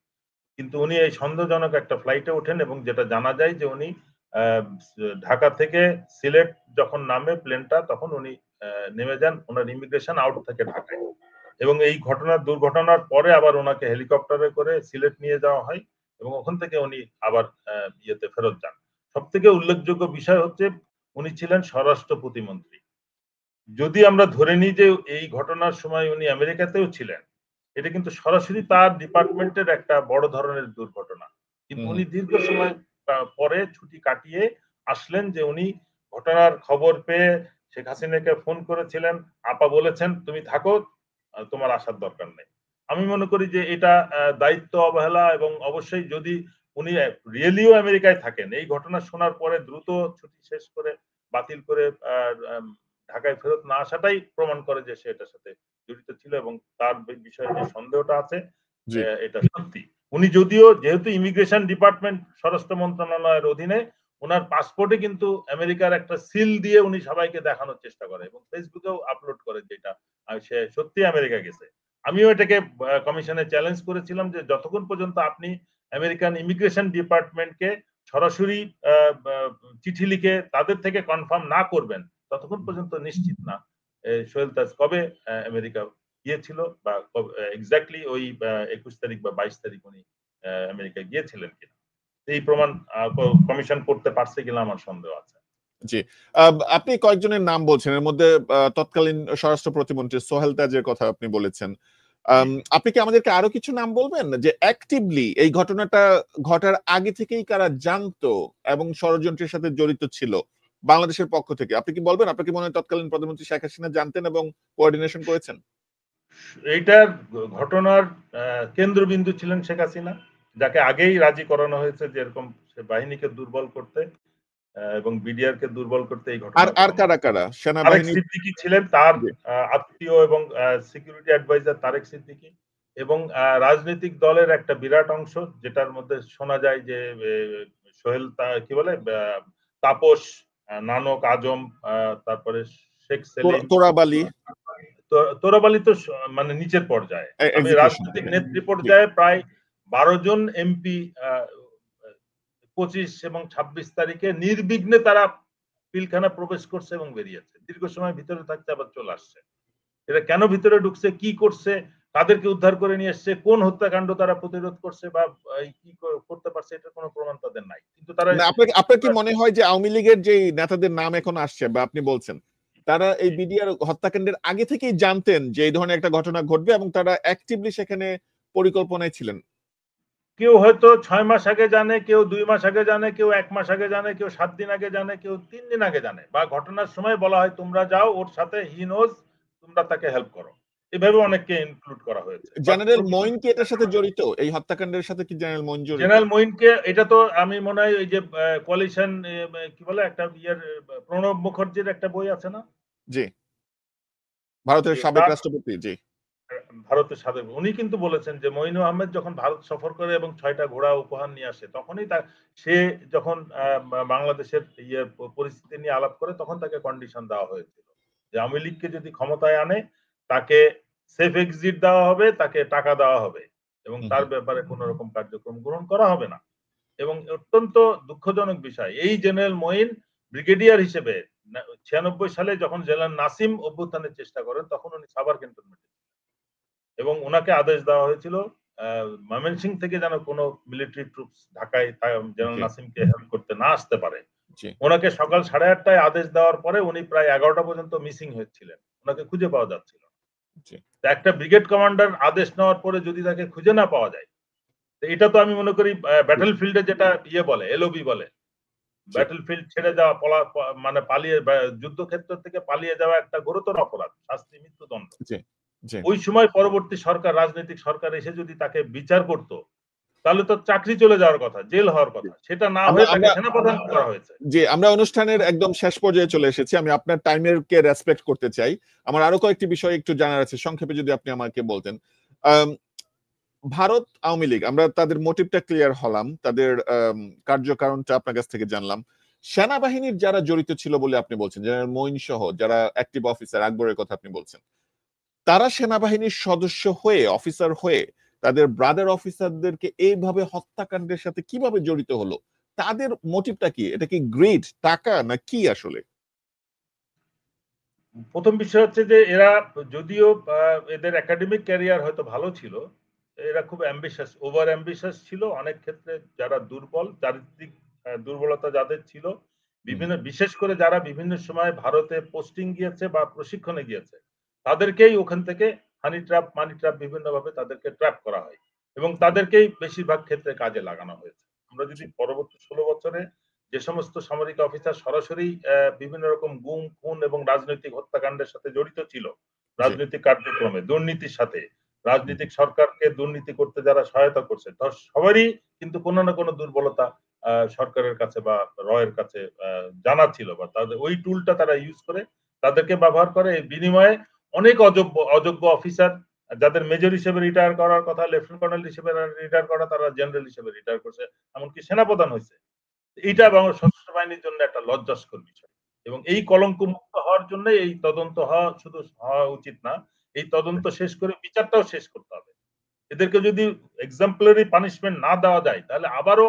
কিন্তু উনি এই সন্দেহজনক একটা ফ্লাইটে ওঠেন এবং যেটা জানা যায় যে উনি আ ঢাকা থেকে সিলেট যখন নামে প্লেনটা তখন উনি নেমে যান উনার ইমিগ্রেশন আউট থেকে ঢাকায়। এবং এই দুর্ঘটনার পরে আবার উনাকে হেলিকপ্টারে করে সিলেট নিয়ে যাওয়া হয় এবং ওখান থেকে উনি আবার ইয়েতে ফেরত যান। সবথেকে উল্লেখযোগ্য বিষয় হচ্ছে উনি ছিলেন স্বরাষ্ট্র প্রতিমন্ত্রী। যদি আমরা ধরে নিই যে এই ঘটনার সময় উনি আমেরিকাতেও ছিলেন, এটা কিন্তু সরাসরি তার ডিপার্টমেন্টের একটা বড় ধরনের দুর্ঘটনা। কিন্তু হুম, উনি দীর্ঘ সময় পরে ছুটি কাটিয়ে আসলেন যে উনি ঘটনার খবর পেয়ে শেখ হাসিনাকে ফোন করেছিলেন। আপা বলেছেন, "তুমি থাকো, তোমার আসার দরকার নেই।" আমি মনে করি যে এটা দায়িত্ব অবহেলা এবং অবশ্যই যদি উনি রিয়েলিও আমেরিকায় থাকেন, এই ঘটনা শোনার পরে দ্রুত ছুটি শেষ করে বাতিল করে আম ঢাকায় ফেরত না আসাটাই প্রমাণ করে যে সে এটার সাথে জড়িত ছিল এবং তার বিষয়ে যে সন্দেহটা আছে জি। এটা সত্যি। উনি যদিও যেহেতু ইমিগ্রেশন ডিপার্টমেন্ট স্বরাষ্ট্র মন্ত্রণালয়ের অধীনে উনার পাসপোর্টে কিন্তু আমেরিকার একটা সিল দিয়ে উনি সবাইকে দেখানোর চেষ্টা করে এবং ফেসবুকেও আপলোড করে যেটা সে সত্যি আমেরিকা গেছে। আমিও এটাকে কমিশনে চ্যালেঞ্জ করেছিলাম যে যতক্ষণ পর্যন্ত আপনি আমেরিকান ইমিগ্রেশন ডিপার্টমেন্টকে সরাসরি আ বা চিঠি লিখে তাদের থেকে কনফার্ম না করবেন ততক্ষণ পর্যন্ত নিশ্চিত না সোহেল তাজ কবে আমেরিকা গিয়েছিল বা এক্সাক্টলি ওই ২১ তারিখ বা ২২ তারিখ উনি আমেরিকায় গিয়েছিলেন কিনা। এই প্রমাণ কমিশন করতে পারছে কিনা আমার সন্দেহ আছে। জি। আপনি কয়েকজনের নাম বলছেন। এর মধ্যে তৎকালীন স্বরাষ্ট্র প্রতিমন্ত্রী সোহেল তাজের কথা আপনি বলেছেন। জি। আপনি কি আমাদেরকে আরো কিছু নাম বলবেন? যে অ্যাক্টিভলি এই ঘটনাটা ঘটার আগে থেকেই কারা জানতো এবং ষড়যন্ত্রের সাথে জড়িত ছিল বাংলাদেশের পক্ষ থেকে? আপনি কি বলবেন? আপনার কি মনে হয় তৎকালীন প্রধানমন্ত্রী শেখ হাসিনা জানতেন এবং কোঅর্ডিনেশন করেছেন? এইটার ঘটনার কেন্দ্রবিন্দু ছিলেন শেখ হাসিনা। যাকে আগেই রাজি করানো হয়েছে যে এরকম সে বাহিনীকে দুর্বল করতে এবং বিডিআর কে দুর্বল করতে এই আর ঘটনার আর প্রমাণ। কারা, কারা? তারেক সেনাবাহিনী সিদ্দিকী ছিলেন তার জি, আত্মীয় এবং সিকিউরিটি অ্যাডভাইজার তারেক সিদ্দিকী এবং রাজনৈতিক দলের একটা বিরাট অংশ যেটার মধ্যে শোনা যায় যে সোহেল কি বলে তাপস, নানক, আজম, তারপরে শেখ সেলিম, তোরাবালি, তোরাব আলী তো মানে নিচের পর্যায়ে। তবে এক্সিকিউশন রাজনৈতিক থেকে। নেতৃ জি, পর্যায়ে প্রায় ১২ জন এমপি ২৫ এবং ২৬ তারিখে নির্বিঘ্নে তারা পিলখানা প্রবেশ করছে এবং বেরিয়েছে। দীর্ঘ সময় ভিতরে থাকতে আবার চলে আসছে। এরা কেন ভিতরে ঢুকছে, কি করছে, তাদেরকে উদ্ধার করে নিয়ে এসছে, কোন হত্যাকাণ্ড তারা প্রতিরোধ করছে বা কি করতে পারছে এটার কোন প্রমাণ তাদের নাই। কিন্তু তারা না আপনার আপনার কি মনে হয় যে আওয়ামী লীগের যে নেতাদের নাম এখন আসছে বা আপনি বলছেন তারা এই বিডিআর হত্যাকাণ্ডের আগে থেকেই জানতেন যে এই ধরনের একটা ঘটনা ঘটবে এবং তারা অ্যাক্টিভলি সেখানে পরিকল্পনায় ছিলেন? কেউ হয়তো ৬ মাস আগে জানে, কেউ ২ মাস আগে জানে, কেউ ১ মাস আগে জানে, কেউ ৭ দিন আগে জানে, কেউ ৩ দিন আগে জানে। বা ঘটনার সময় বলা হয় তোমরা যাও ওর সাথে হি নোজ তোমরা তাকে হেল্প করো। এভাবে অনেককে ইনক্লুড করা হয়েছে। বাট জেনারেল প্রকৃত মঈন কি এটার সাথে জড়িত? এই হত্যাকাণ্ডের সাথে কি জেনারেল মঈন জড়িত? জেনারেল মঈনকে এটা তো আমি মনে হয় ওই যে কোয়ালিশন কি বলে একটা ইয়ের প্রণব মুখার্জির একটা বই আছে না? জি, ভারতের যে সাবেক তার রাষ্ট্রপতি। জি, ভারতের সাবেক উনি কিন্তু বলেছেন যে মঈনু আহমেদ যখন ভারত সফর করে এবং ৬ টা ঘোড়া উপহার নিয়ে আসে তখনই সে যখন বাংলাদেশের পরিস্থিতি নিয়ে আলাপ করে তখন তাকে কন্ডিশন দেওয়া হয়েছিল। যে আওয়ামী লীগকে যদি ক্ষমতায় আনে তাকে সেফ এক্সিট দেওয়া হবে, তাকে টাকা দেওয়া হবে এবং হুম, তার হুম, ব্যাপারে কোন রকম কার্যক্রম গ্রহণ করা হবে না। এবং অত্যন্ত দুঃখজনক বিষয় এই জেনারেল মঈন ব্রিগেডিয়ার হিসেবে ৯৬ সালে যখন জেনারেল নাসিম অভ্যুত্থানের চেষ্টা করেন তখন উনি সাভার ক্যান্টনমেন্টে এবং উনাকে আদেশ দেওয়া হয়েছিল ময়মনসিংহ থেকে যেন কোনো মিলিটারি ট্রুপস ঢাকায় জেনারেল জি, নাসিমকে হেল্প করতে না আসতে পারে। জি, উনাকে সকাল ৮:৩০ আদেশ দেওয়ার পরে উনি প্রায় ১১টা পর্যন্ত মিসিং হচ্ছিলেন। উনাকে খুঁজে পাওয়া যাচ্ছিল না। জি, তো একটা ব্রিগেড কমান্ডার আদেশ নেওয়ার পরে যদি তাকে খুঁজে না পাওয়া যায়, তো এটা তো আমি মনে করি জি, ব্যাটল ফিল্ডে যেটা বলে, এলওবি বলে। জি, ব্যাটল ফিল্ড ছেড়ে যাওয়া মানে পালিয়ে যুদ্ধক্ষেত্র থেকে পালিয়ে যাওয়া একটা গুরুতর অপরাধ। শাস্তি মৃত্যুদণ্ড। জি, জি। ওই সময় পরবর্তী সরকার রাজনৈতিক সরকার এসে যদি তাকে বিচার করত, তাহলে তো চাকরি চলে যাওয়ার কথা, জেল হওয়ার জি। কথা। সেটা না আমরা হয়ে তাকে আমরা সেনাপ্রধান করা হয়েছে। জি, আমরা অনুষ্ঠানের একদম শেষ পর্যায়ে চলে এসেছি। আমি আপনার টাইমের কে রেসপেক্ট করতে চাই। আমার আরো কয়েকটি বিষয় একটু জানার আছে। সংক্ষেপে যদি আপনি আমাকে বলতেন। আম ভারত আওয়ামী লীগ আমরা তাদের মোটিভটা ক্লিয়ার হলাম। তাদের কার্যকারণটা আপনার কাছ থেকে জানলাম। সেনাবাহিনীর যারা জড়িত ছিল বলে আপনি বলছেন, জেনারেল মঈন সহ যারা অ্যাক্টিভ অফিসার আকবরের কথা আপনি বলছেন। তারা সেনাবাহিনীর সদস্য হয়ে, অফিসার হয়ে তাদের ব্রাদার অফিসারদেরকে এইভাবে হত্যাকাণ্ডের সাথে কিভাবে জড়িত হলো? তাদের মোটিভটা কি? এটা কি গ্রিড, টাকা না কি আসলে? ১ম বিষয় হচ্ছে যে এরা যদিও এদের একাডেমিক ক্যারিয়ার হয়তো ভালো ছিল, এরা খুব অ্যাম্বিশাস, ওভার অ্যাম্বিশাস ছিল। অনেক ক্ষেত্রে যারা দুর্বল, চারিত্রিক দুর্বলতা যাদের ছিল, বিভিন্ন বিশেষ করে যারা বিভিন্ন সময় ভারতে পোস্টিং গিয়েছে বা প্রশিক্ষণে গিয়েছে, তাদেরকেই ওখান থেকে হানি ট্র্যাপ, মানি ট্র্যাপ বিভিন্নভাবে তাদেরকে ট্র্যাপ করা হয় এবং তাদেরকেই বেশিরভাগ ক্ষেত্রে কাজে লাগানো হয়েছে। আমরা যদি পরবর্তী ১৬ বছরে যে সমস্ত সামরিক অফিসার সরাসরি বিভিন্ন রকম গুম, খুন এবং রাজনৈতিক হত্যাকাণ্ডের সাথে জড়িত ছিল, জি, রাজনৈতিক কার্যক্রমে, দুর্নীতির সাথে, রাজনৈতিক সরকারকে দুর্নীতি করতে যারা সহায়তা করছে, সবারই কিন্তু কোনো না কোনো দুর্বলতা সরকারের কাছে বা এর কাছে জানা ছিল, বা তাদের ওই টুলটা তারা ইউজ করে, তাদেরকে ব্যবহার করে। এর বিনিময়ে অনেক অযোগ্য অফিসার, যাদের মেজর হিসেবে রিটায়ার করার কথা, লেফটেন্যান্ট কর্নেল হিসেবে রিটায়ার করা, তারা জেনারেল হিসেবে রিটায়ার করছে, এমনকি সেনাপ্রধান হয়েছে। এইটা বাংলাদেশ সশস্ত্র বাহিনীর জন্য একটা লজ্জাস্কর বিষয় এবং এই কলঙ্ক মুক্ত হওয়ার জন্য এই তদন্ত হওয়া উচিত না। এই তদন্ত শেষ করে বিচারটাও শেষ করতে হবে। এদেরকে যদি এক্সাম্পলারি পানিশমেন্ট না দেওয়া যায়, তাহলে আবারও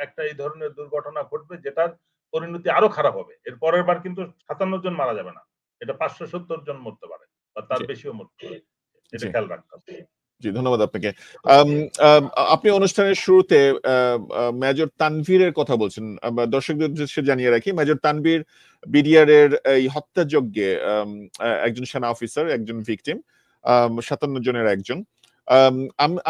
একটা এই ধরনের দুর্ঘটনা ঘটবে, যেটার পরিণতি আরো খারাপ হবে। এর পরের বার কিন্তু ৫৭ জন মারা যাবে না, এটা ৫৭০ জন মরতে পারে বা তার জি, বেশিও মরতে পারে। এটা জি, খেয়াল রাখতে হবে। জি, ধন্যবাদ আপনাকে। আম, আম, আপনি অনুষ্ঠানের শুরুতে মেজর তানভীরের কথা বলছেন। দর্শকদের উদ্দেশ্যে জানিয়ে রাখি, মেজর তানভীর বিডিআর এর এই হত্যাযজ্ঞে একজন সেনা অফিসার, একজন ভিকটিম, ৫৭ জনের একজন।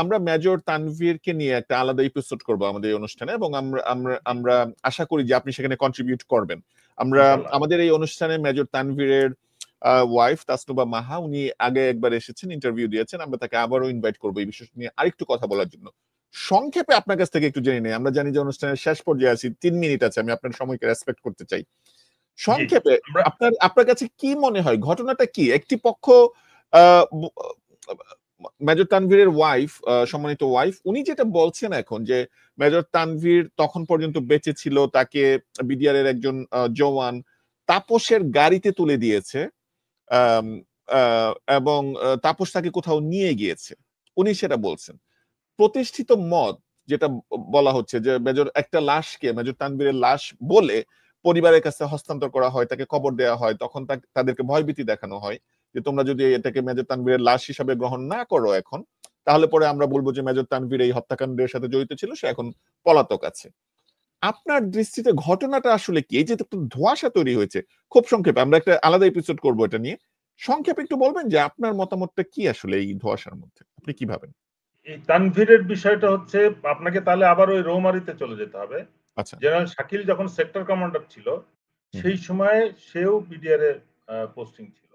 আমরা মেজর তানভীরকে নিয়ে একটা আলাদা এপিসোড করব আমাদের এই অনুষ্ঠানে, এবং আমরা আমরা আমরা আশা করি যে আপনি সেখানে কন্ট্রিবিউট করবেন। আমরা ইনশাল্লাহ। আমাদের এই অনুষ্ঠানে মেজর তানভীরের ওয়াইফ তাসনুবা মাহা, উনি আগে একবার এসেছেন, ইন্টারভিউ দিয়েছেন। আমরা তাকে আবারও ইনভাইট করবো এই বিষয় নিয়ে আরেকটু কথা বলার জন্য। সংক্ষেপে আপনার কাছ থেকে একটু জেনে নেই, আমরা জানি যে অনুষ্ঠানের শেষ পর্যায়ে আছি, ৩ মিনিট আছে, আমি আপনার সময়কে রেসপেক্ট করতে চাই। জি, সংক্ষেপে আমরা আপনার কাছে কি মনে হয় ঘটনাটা কি? একটি পক্ষ মেজর তানভীরের ওয়াইফ, সম্মানিত ওয়াইফ, উনি যেটা বলছেন এখন যে মেজর তানভীর তখন পর্যন্ত বেঁচে ছিল, তাকে বিডিআর এর একজন জওয়ান তাপসের গাড়িতে তুলে দিয়েছে, আম, এবং তাপস তাকে কোথাও নিয়ে গিয়েছে, উনি সেটা বলছেন। প্রতিষ্ঠিত মত যেটা বলা হচ্ছে যে একটা লাশকে মেজর তানভীরের লাশ বলে পরিবারের কাছে হস্তান্তর করা হয়, তাকে কবর দেওয়া হয়, তখন তাদেরকে ভয়ভীতি দেখানো হয় যে তোমরা যদি এটাকে মেজর তানভীরের লাশ হিসাবে গ্রহণ না করো এখন, তাহলে পরে আমরা বলবো যে মেজর তানভীর এই হত্যাকাণ্ডের সাথে জড়িত ছিল, সে এখন পলাতক আছে। আপনার দৃষ্টিতে ঘটনাটা আসলে কি? এই যে একটা ধোঁয়াশা তৈরি হয়েছে, খুব সংক্ষেপে, আমরা একটা আলাদা এপিসোড করবো এটা নিয়ে, সংক্ষেপে একটু বলবেন যে আপনার মতামতটা কি আসলে এই ধোঁয়াশার মধ্যে, আপনি কি ভাবেন? এই তানভীরের বিষয়টা হচ্ছে, আপনাকে তাহলে আবার ওই রৌমারীতে চলে যেতে হবে। আচ্ছা। জেনারেল শাকিল যখন সেক্টর কমান্ডার ছিল, হুম, সেই সময়ে সেও বিডিআর এ পোস্টিং ছিল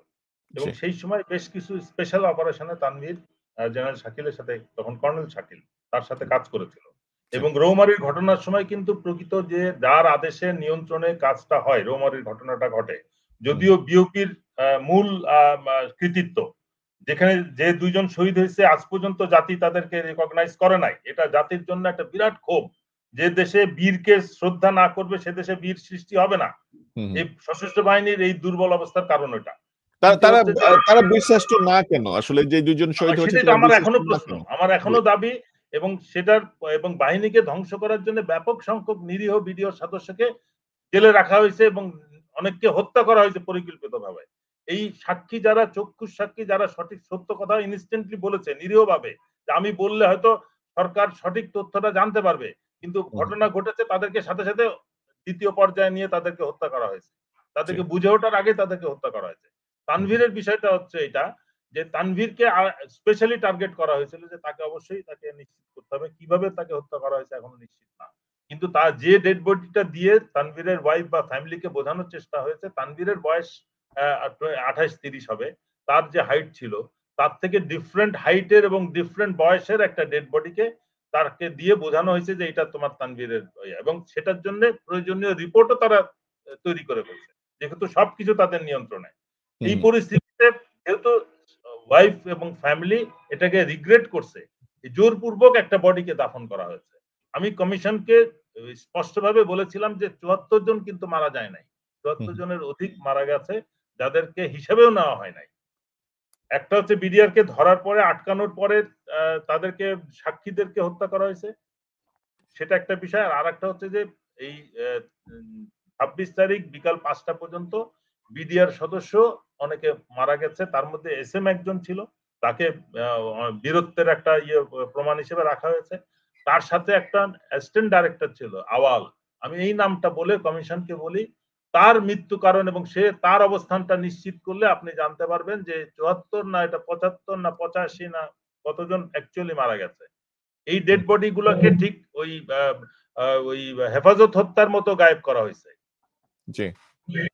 এবং জি, সেই সময় বেশ কিছু স্পেশাল অপারেশনে তানভীর জেনারেল শাকিলের সাথে, তখন কর্নেল শাকিল, তার সাথে কাজ করেছিল জি, এবং রৌমারীর ঘটনার সময় কিন্তু প্রকৃত যে যার আদেশে নিয়ন্ত্রণে কাজটা হয়, রৌমারীর ঘটনাটা ঘটে, হুম, যদিও বিওপির মূল কৃতিত্ব, যেখানে যে ২ জন শহীদ হয়েছে, আজ পর্যন্ত জাতি তাদেরকে রিকগনাইজ করে নাই। এটা জাতির জন্য একটা বিরাট ক্ষোভ। যে দেশে বীরকে শ্রদ্ধা না করবে, সে দেশে বীর সৃষ্টি হবে না। হুম, হুম। এই সশস্ত্র বাহিনীর এই দুর্বল অবস্থার কারণ ওটা। তারা দ্বিতীয় তারা হচ্ছে যে, তারা বীরশ্রেষ্ঠ না কেন? আসলে যে দুইজন শহীদ হয়েছে সেটাই তো তারা আমার বীরশ্রেষ্ঠ এখনো না প্রশ্ন। কেন? আমার জি, এখনো দাবি, এবং সেটার এবং বাহিনীকে ধ্বংস করার জন্য ব্যাপক সংখ্যক নিরীহ বিডিও সদস্যকে জেলে রাখা হয়েছে এবং অনেককে হত্যা করা হয়েছে পরিকল্পিতভাবে। এই সাক্ষী যারা, চক্ষুষ সাক্ষী যারা সঠিক সত্য কথা ইনস্ট্যান্টলি বলেছে নিরীহভাবে, যে আমি বললে হয়তো সরকার সঠিক তথ্যটা জানতে পারবে। কিন্তু হুম, হুম, ঘটনা ঘটেছে, তাদেরকে সাথে, সাথে দ্বিতীয় পর্যায়ে নিয়ে তাদেরকে হত্যা করা হয়েছে। জি, তাদেরকে বুঝে ওঠার আগে তাদেরকে হত্যা করা হয়েছে। হুম, হুম, তানভীরের বিষয়টা হচ্ছে এটা, যে তানভীরকে স্পেশালি টার্গেট করা হয়েছিল, যে তাকে অবশ্যই তাকে নিশ্চিত করতে হবে। কিভাবে তাকে হত্যা করা হয়েছে এখনো নিশ্চিত না। কিন্তু তার যে ডেড বডিটা দিয়ে তানভীরের ওয়াইফ বা ফ্যামিলিকে বোঝানোর চেষ্টা হয়েছে, তানভীরের বয়স ২৮-৩০ হবে। তার যে হাইট ছিল, তার থেকে ডিফারেন্ট হাইটের এবং ডিফারেন্ট বয়সের একটা ডেড বডিকে তাকে দিয়ে বোঝানো হয়েছে যে এটা তোমার তানভীরের এবং সেটার জন্য প্রয়োজনীয় রিপোর্টও তারা তৈরি করে ফেলছে। যেহেতু সবকিছু তাদের নিয়ন্ত্রণে। হুম, এই হুম, পরিস্থিতিতে যেহেতু ওয়াইফ এবং ফ্যামিলি এটাকে রিগ্রেট করছে, জোরপূর্বক একটা বডিকে দাফন করা হয়েছে। আমি কমিশনকে স্পষ্টভাবে বলেছিলাম যে ৭৪ জন কিন্তু মারা যায় নাই। হুম, ৭৪ জনের অধিক মারা গেছে, যাদেরকে হিসেবেও নেওয়া হয় নাই। একটা হচ্ছে বিডিআর কে ধরার পরে, আটকানোর পরে তাদেরকে, সাক্ষীদেরকে হত্যা করা হয়েছে। সেটা একটা বিষয়। আর আরেকটা হচ্ছে যে এই অ্যা উম ২৬ তারিখ বিকাল ৫টা পর্যন্ত বিডিআর সদস্য অনেকে মারা গেছে। তার মধ্যে এসএম একজন ছিল। তাকে বীরত্বের একটা প্রমাণ হিসেবে রাখা হয়েছে। তার সাথে একটা অ্যাসিস্ট্যান্ট ডাইরেক্টর ছিল আওয়াল। আমি এই নামটা বলে কমিশনকে বলি, তার মৃত্যু কারণ এবং সে তার অবস্থানটা নিশ্চিত করলে আপনি জানতে পারবেন যে ৭৪ না এটা ৭৫ না ৮৫ না কতজন অ্যাকচুয়ালি মারা গেছে। এই ডেড বডি গুলোকে ঠিক ওই হেফাজত হত্যার মতো গায়েব করা হয়েছে। জি।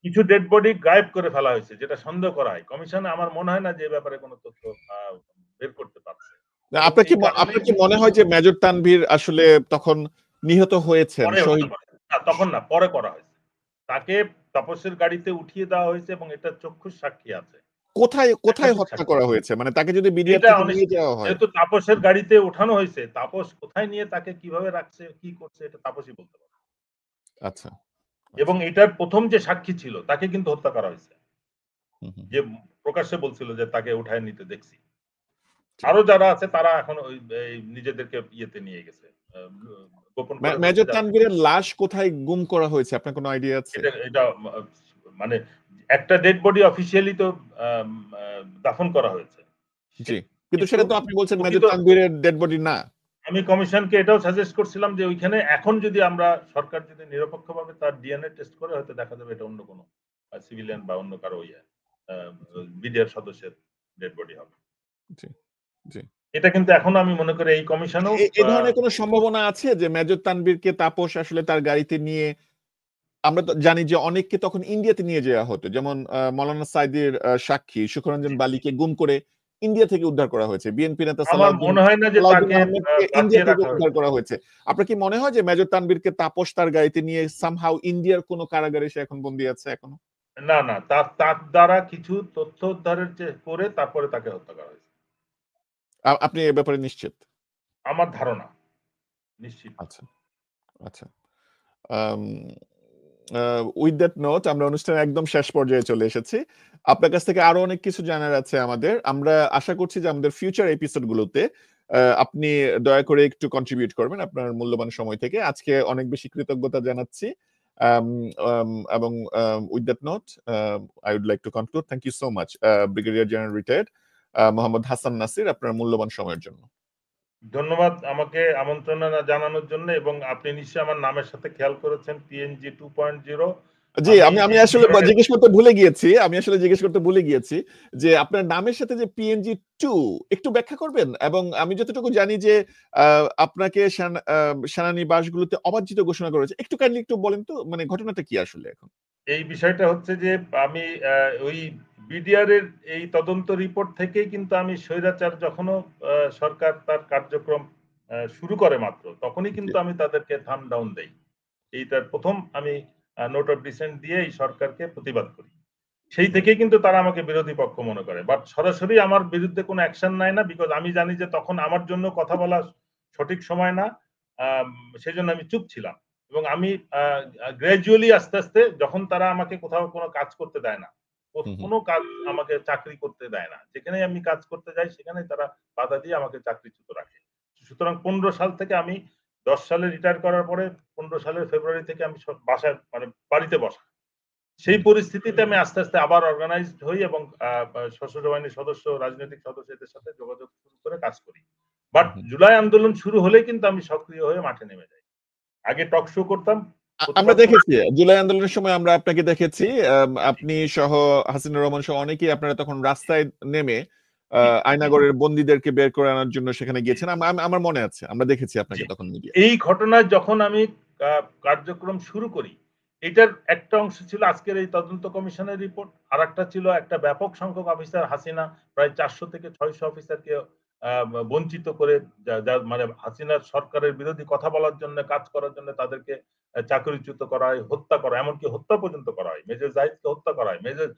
কিছু ডেড বডি গায়েব করে ফেলা হয়েছে যেটা সন্দেহ করা হয়। কমিশন আমার মনে হয় না যে এ ব্যাপারে কোনো তথ্য বের করতে পারছে। এবং আপনার এই কারণে আপনার কি মনে হয় যে মেজর তানভীর আসলে তখন নিহত হয়েছেন? পরে হতে শহীদ পারে। না তখন না, পরে করা হয়েছে। তাকে তাপসের গাড়িতে উঠিয়ে দেওয়া হয়েছে এবং এটা চক্ষুর সাক্ষী আছে। কোথায় কোথায় একাধিক হত্যা সাক্ষী। করা হয়েছে? মানে তাকে যদি বিডিআর এটা থেকে অনিশ নিয়ে যাওয়া হয়। যেহেতু তাপসের গাড়িতে ওঠানো হয়েছে, তাপস কোথায় নিয়ে তাকে কিভাবে রাখছে, কি করছে এটা তাপসই বলতে পারবে। আচ্ছা, এবং আচ্ছা। এটার ১ম যে সাক্ষী ছিল তাকে কিন্তু হত্যা করা হয়েছে। হুম, হুম, যে প্রকাশ্যে বলছিল যে তাকে উঠায় নিতে দেখছি। জি। আরো যারা আছে তারা এখন ওই নিজেদেরকে ইয়েতে নিয়ে গেছে। আ গোপন করে ফেলছে মেজর যাতে তানভীরের লাশ কোথায় গুম করা হয়েছে? আপনার কোনো আইডিয়া আছে? এটা মানে একটা ডেড বডি অফিসিয়ালি তো আম আ দাফন করা হয়েছে। সে জি। কিন্তু কিন্তু সেটা তো আপনি বলছেন মেজর প্রকৃত তানভীরের ডেড বডি না। আমি কমিশনকে এটাও সাজেস্ট করছিলাম যে ওইখানে এখন যদি আমরা সরকার যদি নিরপেক্ষভাবে তার ডিএনএ টেস্ট করে হয়তো দেখা যাবে এটা অন্য কোনো সিভিলিয়ান বা অন্য কারো আ জি, বিডিআর সদস্যের ডেড বডি হবে। জি, জি। এটা কিন্তু এখনো আমি মনে করি এই কমিশনেও এই ধরনের কোনো সম্ভাবনা আছে যে মেজর তানভীরকে তাপস আসলে তার গাড়িতে নিয়ে আমরা তো জানি যে অনেককে তখন ইন্ডিয়াতে নিয়ে যাওয়া হতো। যেমন মাওলানা সাঈদীর সাক্ষী সুখরঞ্জন জি, জি। বালিকে গুম করে ইন্ডিয়া থেকে উদ্ধার করা হয়েছে। বিএনপি নেতা আমার মনে হয় না যে সালাউদ্দিন তাকে আহমেদকে ইন্ডিয়া বাঁচিয়ে থেকে রাখা উদ্ধার হয়েছে। করা হয়েছে। আপনার কি মনে হয় যে মেজর তানভীরকে তাপস তার গাড়িতে নিয়ে সামহাউ ইন্ডিয়ার কোন কারাগারে সে এখন বন্দী আছে এখনো? না, না। তার তার দ্বারা কিছু তথ্য উদ্ধারের করে তারপরে তাকে হত্যা করা হয়েছে। আপনি এ ব্যাপারে নিশ্চিত? আমার ধারণা। নিশ্চিত না। আচ্ছা, আচ্ছা। আম আ উইথ দ্যাট নোট আমরা অনুষ্ঠানের একদম শেষ পর্যায়ে চলে এসেছি। আপনার কাছ থেকে আরো অনেক কিছু জানার আছে আমাদের। আমরা আশা করছি যে আমাদের ফিউচার এপিসোড গুলোতে আপনি দয়া করে একটু কন্ট্রিবিউট করবেন আপনার মূল্যবান সময় থেকে। আজকে অনেক বেশি কৃতজ্ঞতা জানাচ্ছি। আম আম এবং with that note I would like to conclude. Thank you so much, brigadier general retired Mohammad Hasan Nasir আপনার মূল্যবান সময়ের জন্য। ধন্যবাদ আমাকে আমন্ত্রণ জানানোর জন্য এবং আপনি নিশ্চয়ই আমার নামের সাথে খেয়াল করেছেন PNG 2.0 জি, আমি আমি এই আসলে ধরনের জিজ্ঞেস করতে ভুলে গিয়েছি। আমি আসলে জিজ্ঞেস করতে ভুলে গিয়েছি যে আপনার নামের সাথে যে PNG 2 একটু ব্যাখ্যা করবেন? এবং আমি যতটুকু জানি যে আ আপনাকে সেনানিবাসগুলোতে অবাঞ্ছিত ঘোষণা করা হয়েছে। একটু কাইন্ডলি একটু বলেন তো মানে ঘটনাটা কি আসলে এখন? এই বিষয়টা হচ্ছে যে আমি ওই বিডিআর এর এই তদন্ত রিপোর্ট থেকেই কিন্তু আমি স্বৈরাচার যখনও সরকার তার কার্যক্রম শুরু করে মাত্র, তখনই জি। কিন্তু আমি তাদেরকে থাম্ব ডাউন দেই। এইটার ১ম আমি নোট অফ ডিসেন্ট দিয়ে এই সরকারকে প্রতিবাদ করি। সেই রাইট। থেকেই কিন্তু তারা আমাকে বিরোধী পক্ষ মনে করে। বাট সরাসরি আমার বিরুদ্ধে কোনো অ্যাকশন নেয় না। বিকজ আমি জানি যে তখন আমার জন্য কথা বলা সঠিক সময় না। আম সেজন্য আমি চুপ ছিলাম। এবং আমি আ আ গ্র্যাজুয়ালি আস্তে, আস্তে যখন তারা আমাকে কোথাও কোনো কাজ করতে দেয় না। হু, হু। কোনো কাজ আমাকে চাকরি করতে দেয় না। যেখানেই আমি কাজ করতে যাই সেখানেই তারা বাধা দিয়ে আমাকে চাকরিচ্যুত রাখে। সুতরাং ১৫ সাল থেকে আমি ১০ সালে রিটায়ার করার পরে ১৫ সালের ফেব্রুয়ারি থেকে আমি বাসায় মানে বাড়িতে বসা। সেই হুম, পরিস্থিতিতে আমি আস্তে, আস্তে আবার অর্গানাইজড হই এবং আ আ সশস্ত্র বাহিনীর সদস্য, রাজনৈতিক সদস্যদের সাথে যোগাযোগ শুরু করে কাজ করি। হু, বাট হু। জুলাই আন্দোলন শুরু হলেই কিন্তু আমি সক্রিয় হয়ে মাঠে নেমে যাই। আগে টক শো করতাম, আমরা প্রতিবাদ দেখেছি। করতাম। জুলাই আন্দোলনের সময় আমরা আপনাকে দেখেছি। আপনি সহ হাসিনুর রহমান সহ অনেকেই আপনারা তখন রাস্তায় নেমে আ জি, জি, আয়নাগরের বন্দীদেরকে বের করে আনার জন্য সেখানে জি, গিয়েছেন। আমার মনে আছে। আমরা দেখেছি জি। আপনাকে তখন মিডিয়ায়। এই ঘটনায় যখন আমি আ কার্যক্রম শুরু করি, এটার একটা অংশ ছিল আজকের এই তদন্ত কমিশনের রিপোর্ট। আরেকটা ছিল একটা ব্যাপক সংখ্যক অফিসার হাসিনা প্রায় ৪০০ থেকে ৬০০ অফিসারকে বঞ্চিত করে যার মানে হাসিনার সরকারের বিরোধী কথা বলার জন্য, কাজ করার জন্য তাদেরকে চাকরিচ্যুত করা হয়, হত্যা করা হয়। এমনকি হত্যা পর্যন্ত করা হয়। মেজর জাহিদকে হত্যা করা হয়। মেজর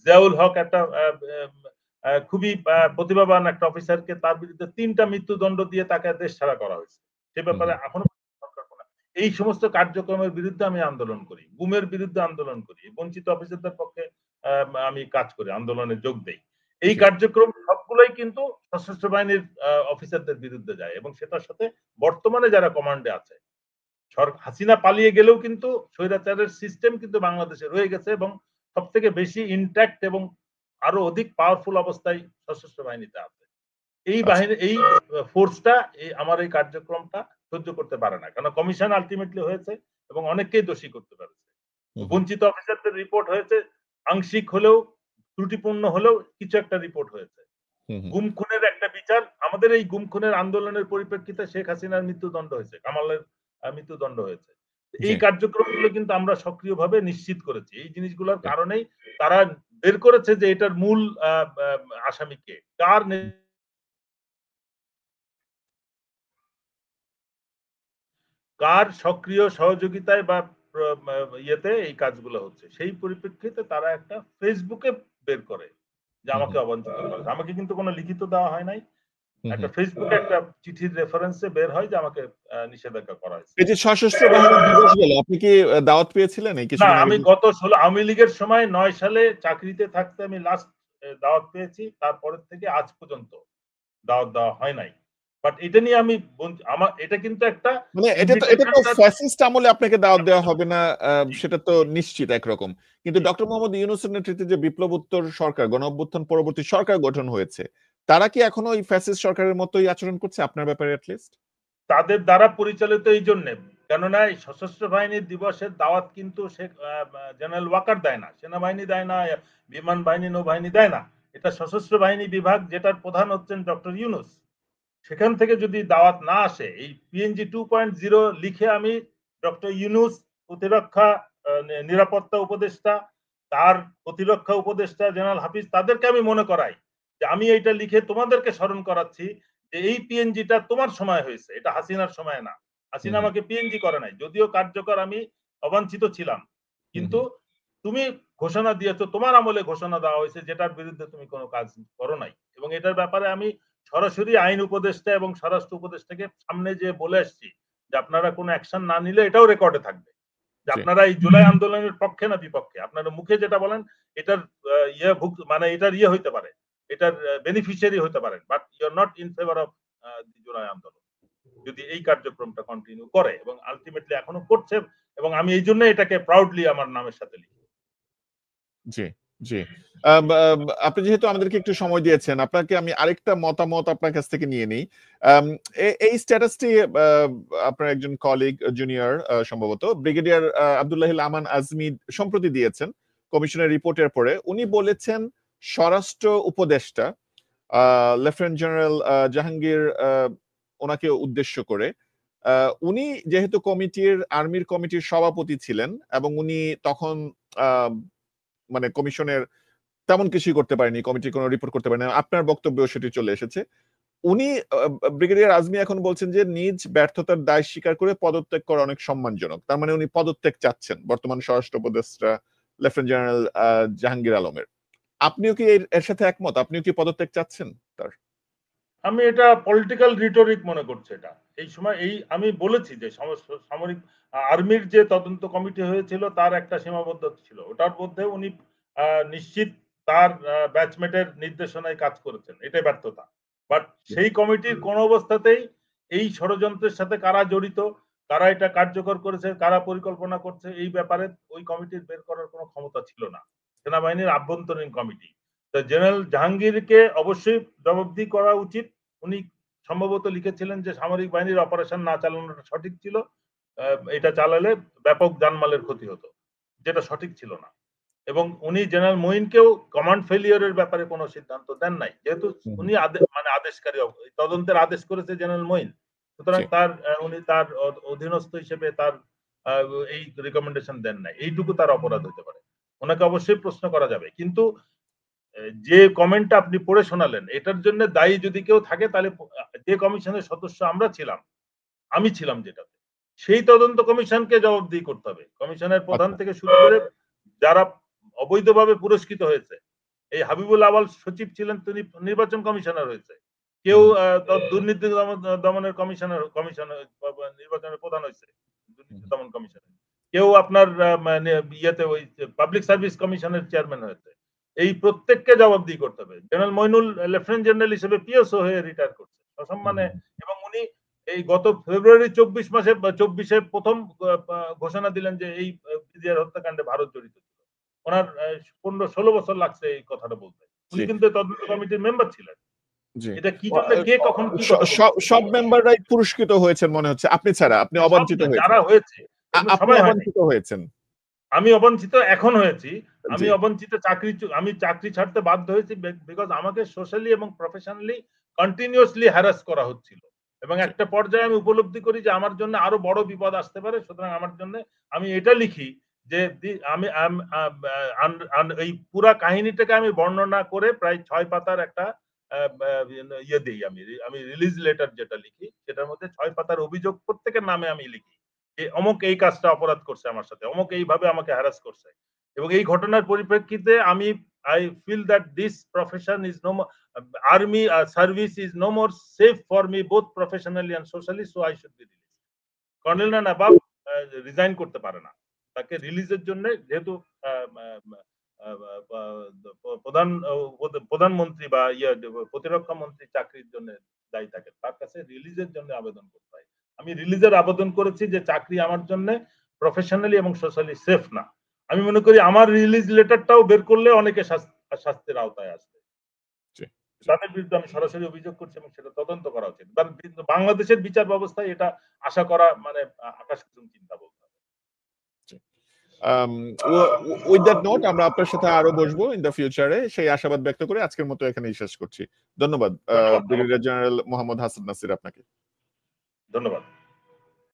জিয়াউল হক একটা খুবই প্রতিভাবান একটা অফিসারকে তার বিরুদ্ধে ৩ টা মৃত্যুদণ্ড দিয়ে তাকে দেশ ছাড়া করা হয়েছে। সে হু, হু। ব্যাপারে এখনো সরকার এই সমস্ত কার্যক্রমের বিরুদ্ধে আমি আন্দোলন করি। গুমের বিরুদ্ধে আন্দোলন করি। বঞ্চিত অফিসারদের পক্ষে আমি কাজ করি, আন্দোলনে যোগ দেই। এই জি। কার্যক্রম সবগুলোই কিন্তু সশস্ত্র বাহিনীর অফিসারদের বিরুদ্ধে যায় এবং সেটার সাথে বর্তমানে যারা কমান্ডে আছে। হাসিনা পালিয়ে গেলেও কিন্তু স্বৈরাচারের সিস্টেম কিন্তু বাংলাদেশে রয়ে গেছে এবং সবথেকে বেশি ইনট্যাক্ট এবং আরো অধিক পাওয়ারফুল অবস্থায় সশস্ত্র বাহিনীতে আছে। এই বাহিনী এই ফোর্সটা আমার এই কার্যক্রমটা সহ্য করতে পারে না, কারণ কমিশন আলটিমেটলি হয়েছে এবং অনেককেই দোষী করতে পারেছে। বঞ্চিত অফিসারদের রিপোর্ট হয়েছে, আংশিক হলেও ত্রুটিপূর্ণ হলেও কিছু একটা রিপোর্ট হয়েছে। গুম খুনের একটা বিচার, আমাদের এই গুম খুনের আন্দোলনের পরিপ্রেক্ষিতে শেখ হাসিনার মৃত্যুদণ্ড হয়েছে, কামালের মৃত্যুদণ্ড হয়েছে। এই কার্যক্রমগুলো কিন্তু আমরা সক্রিয়ভাবে নিশ্চিত করেছি। এই জিনিসগুলোর কারণেই তারা বের করেছে যে এটার মূল আসামিকে কার সক্রিয় সহযোগিতায় বা ইয়েতে এই কাজগুলো হচ্ছে। সেই পরিপ্রেক্ষিতে তারা একটা ফেসবুকে বের করে যে আমাকে অবাঞ্ছিত করে। আমাকে কিন্তু কোনো লিখিত দেওয়া হয় নাই। একটা ফেসবুকে একটা চিঠির রেফারেন্সে বের হয় যে আমাকে নিষেধাজ্ঞা করা হয়েছে। এই যে সশস্ত্র বাহিনী দিবস গেল, আপনি কি দাওয়াত পেয়েছিলেন এই না, কিছুদিন আগে? আমি গত 16 আওয়ামী লীগের সময় 9 সালে চাকরিতে থাকতে আমি লাস্ট দাওয়াত পেয়েছি। তারপরের থেকে আজ পর্যন্ত দাওয়াত দেওয়া হয় নাই। বাট এটা নিয়ে আমি আমার এটা কিন্তু একটা মানে এটা তো ফ্যাসিস্ট আমলে আপনাকে দাওয়াত দেওয়া হবে না, সেটা তো নিশ্চিত একরকম। কিন্তু ডক্টর মোহাম্মদ ইউনূসের নেতৃত্বে যে বিপ্লবোত্তর সরকার, গণঅভ্যুত্থান পরবর্তী সরকার গঠন হয়েছে, তারা কি এখনো ওই ফ্যাসিস্ট সরকারের মতোই আচরণ করছে আপনার ব্যাপারে অ্যাটলিস্ট? তাদের দ্বারা পরিচালিত এই জন্য, কেননা এই সশস্ত্র বাহিনীর দিবসের দাওয়াত কিন্তু জেনারেল ওয়াকার দেয় না, সেনাবাহিনী দেয় না, বিমান বাহিনী নৌবাহিনী দেয় না। এটা সশস্ত্র বাহিনী বিভাগ, যেটার প্রধান হচ্ছেন ডক্টর ইউনূস। সেখান থেকে যদি দাওয়াত না আসে, এই পিএনজি 2.0 লিখে আমি ডক্টর ইউনূস, প্রতিরক্ষা নিরাপত্তা উপদেষ্টা, তার প্রতিরক্ষা উপদেষ্টা জেনারেল হাফিজ, তাদেরকে আমি মনে করাই যে আমি এইটা লিখে তোমাদেরকে স্মরণ করাচ্ছি যে এই পিএনজিটা তোমার সময় হয়েছে, এটা হাসিনার সময় না। হাসিনা আমাকে পিএনজি করে নাই, যদিও কার্যকর আমি অবাঞ্ছিত ছিলাম, কিন্তু তুমি ঘোষণা দিয়েছো, তোমার আমলে ঘোষণা দেওয়া হয়েছে যেটার বিরুদ্ধে তুমি কোনো কাজ করো নাই। এবং এটার ব্যাপারে আমি সরাসরি আইন উপদেষ্টা এবং স্বরাষ্ট্র উপদেষ্টাকে সামনে যে বলে আসছি যে আপনারা কোনো অ্যাকশন না নিলে এটাও রেকর্ডে থাকবে যে আপনারা এই জুলাই আন্দোলনের পক্ষে না বিপক্ষে। আপনারা মুখে যেটা বলেন এটার মানে এটার হইতে পারে, এটার বেনিফিশিয়ারি হতে পারেন, but you are not in favour of July আন্দোলন, যদি এই কার্যক্রমটা কন্টিনিউ করে, এবং আলটিমেটলি এখনো করছে, এবং আমি এই জন্য এটাকে প্রাউডলি আমার নামের সাথে লিখি। জি, জি। আপনি যেহেতু আমাদেরকে একটু সময় দিয়েছেন, আপনাকে আমি আরেকটা মতামত আপনার কাছ থেকে নিয়ে নিই। এই স্ট্যাটাসটি আপনার একজন কলিগ, জুনিয়র সম্ভবত ব্রিগেডিয়ার আব্দুল্লাহিল আমান আজমি সম্প্রতি দিয়েছেন কমিশনের রিপোর্টের পরে। উনি বলেছেন স্বরাষ্ট্র উপদেষ্টা লেফটেন্যান্ট জেনারেল জাহাঙ্গীর ওনাকে উদ্দেশ্য করে, উনি যেহেতু আর্মির কমিটির সভাপতি ছিলেন এবং উনি তখন মানে কমিশনের তেমন কিছুই করতে পারেনি, কমিটির কোনো রিপোর্ট করতে পারেনি, আপনার বক্তব্যেও সেটি চলে এসেছে। উনি ব্রিগেডিয়ার আজমি এখন বলছেন যে নিজ ব্যর্থতার দায় স্বীকার করে পদত্যাগ করা অনেক সম্মানজনক। তার মানে উনি পদত্যাগ চাচ্ছেন বর্তমান স্বরাষ্ট্র উপদেষ্টা লেফটেন্যান্ট জেনারেল জাহাঙ্গীর আলমের। আপনিও কি এর সাথে একমত? আপনিও কি পদত্যাগ চাচ্ছেন তার? আমি এটা পলিটিক্যাল রিটোরিক মনে করছি। এটা এই সময় আমি বলেছি যে সামরিক আর্মির যে তদন্ত কমিটি হয়েছিল তার একটা সীমাবদ্ধতা ছিল, ওটার মধ্যে উনি নিশ্চিত তার ব্যাচমেটের নির্দেশনায় কাজ করেছেন, এটাই ব্যর্থতা। বাট সেই কমিটির কোন অবস্থাতেই এই ষড়যন্ত্রের সাথে কারা জড়িত, কারা এটা কার্যকর করেছে, কারা পরিকল্পনা করছে, এই ব্যাপারে ওই কমিটির বের করার কোনো ক্ষমতা ছিল না। সেনাবাহিনীর আভ্যন্তরীণ কমিটি। জেনারেল জাহাঙ্গীরকে অবশ্যই জবাবদিহি করা উচিত। উনি সম্ভবত লিখেছিলেন যে সামরিক বাহিনীর অপারেশন না চালানোটা সঠিক ছিল, এটা চালালে ব্যাপক জানমালের ক্ষতি হতো, যেটা সঠিক ছিল না। এবং উনি জেনারেল মঈনকেও কমান্ড ফেলিয়ারের ব্যাপারে কোনো সিদ্ধান্ত দেন নাই, যেহেতু উনি মানে আদেশকারী, তদন্তের আদেশ করেছে জেনারেল মঈন, সুতরাং উনি তার অধীনস্থ হিসেবে তার এই রিকমেন্ডেশন দেন নাই, এইটুকু তার অপরাধ হতে পারে। ওনাকে অবশ্যই প্রশ্ন করা যাবে, কিন্তু যে কমেন্টটা আপনি পড়ে শোনালেন এটার জন্য দায়ী যদি কেউ থাকে, তাহলে যে কমিশনের সদস্য আমরা ছিলাম, আমি ছিলাম যেটাতে, সেই তদন্ত কমিশনকে জবাবদিহি করতে হবে। কমিশনের প্রধান থেকে শুরু করে যারা অবৈধভাবে পুরস্কৃত হয়েছে, এই হাবিবুল আওয়াল সচিব ছিলেন, তিনি নির্বাচন কমিশনার হয়েছে, কেউ দুর্নীতি দমনের কমিশনার নির্বাচনের প্রধান হয়েছে দুর্নীতি দমন কমিশনের, কেউ আপনার ইয়েতে ওই পাবলিক সার্ভিস কমিশনের চেয়ারম্যান হয়েছে। এই প্রত্যেককে জবাবদিহি করতে হবে। জেনারেল মইনুল লেফটেন্যান্ট জেনারেল হিসেবে পিএসও হয়ে রিটায়ার করছে সসম্মানে, এবং উনি এই গত ফেব্রুয়ারি 24 মাসে প্রথম ঘোষণা দিলেন যে এই পিজিআর হত্যাকাণ্ডে ভারত জড়িত ছিল। ওনার 15-16 বছর লাগছে এই কথাটা বলতে। উনি কিন্তু তদন্ত কমিটির মেম্বার ছিলেন। জি। এটা কি জন্য কে কখন কি কথা বলছে? সব মেম্বাররাই পুরস্কৃত হয়েছেন মনে হচ্ছে, আপনি ছাড়া। আপনি অবাঞ্ছিত হয়েছেন। যারা হয়েছে এগুলো আপনি সবাই হয়নি। অবাঞ্ছিত হয়েছেন। আমি অবাঞ্ছিত এখন হয়েছি। আমি জি। অবাঞ্ছিত আমি চাকরি ছাড়তে বাধ্য হয়েছি বিকজ আমাকে সোশ্যালি এবং প্রফেশনালি কন্টিনিউয়াসলি হ্যারাস করা হচ্ছিল। এবং জি। একটা পর্যায়ে আমি উপলব্ধি করি যে আমার জন্য আরো বড় বিপদ আসতে পারে। সুতরাং আমার জন্য আমি এটা লিখি যে আমি এই পুরা কাহিনীটাকে আমি বর্ণনা করে প্রায় ৬ পাতার একটা আ আ ইয়ে দেই আমি রিলিজ লেটার যেটা লিখি সেটার মধ্যে ৬ পাতার অভিযোগ প্রত্যেকের নামে আমি লিখি। যে অমুক এই কাজটা অপরাধ করছে আমার সাথে, অমুক এইভাবে আমাকে হ্যারাস করছে। এবং এই ঘটনার পরিপ্রেক্ষিতে I feel that this profession is no more army service is no more safe for me both professionally and socially, so I should be released. Colonel না নবাব রিজাইন করতে পারে না। তাকে রিলিজের জন্য যেহেতু আ আ আ আ প্রধানমন্ত্রী বা প্রতিরক্ষা মন্ত্রী চাকরির জন্য দায়ী থাকেন। তার কাছে রিলিজের জন্য আবেদন করতে হয়। আমি রিলিজের আবেদন করেছি যে চাকরি আমার জন্য প্রফেশনালি এবং সোশ্যালি সেফ না। আমি মনে করি আমার রিলিজ লেটারটাও বের করলে অনেকে শাস্তির আওতায় আসবে। জি। তাদের বিরুদ্ধে আমি সরাসরি অভিযোগ করছি এবং সেটা তদন্ত করা উচিত। বাংলাদেশের বিচার ব্যবস্থায় এটা আশা করা মানে আকাশ কুসুম চিন্তা বলতে হবে। উইথ দ্যাট নোট আমরা আপনার সাথে আরো বসবো ইন দ্য ফিউচারে, সেই আশাবাদ ব্যক্ত করে আজকের মতো এখানেই শেষ করছি। ধন্যবাদ ধন্যবাদ। ব্রিগেডিয়ার জেনারেল মোহাম্মদ হাসান নাসির আপনাকে। ধন্যবাদ।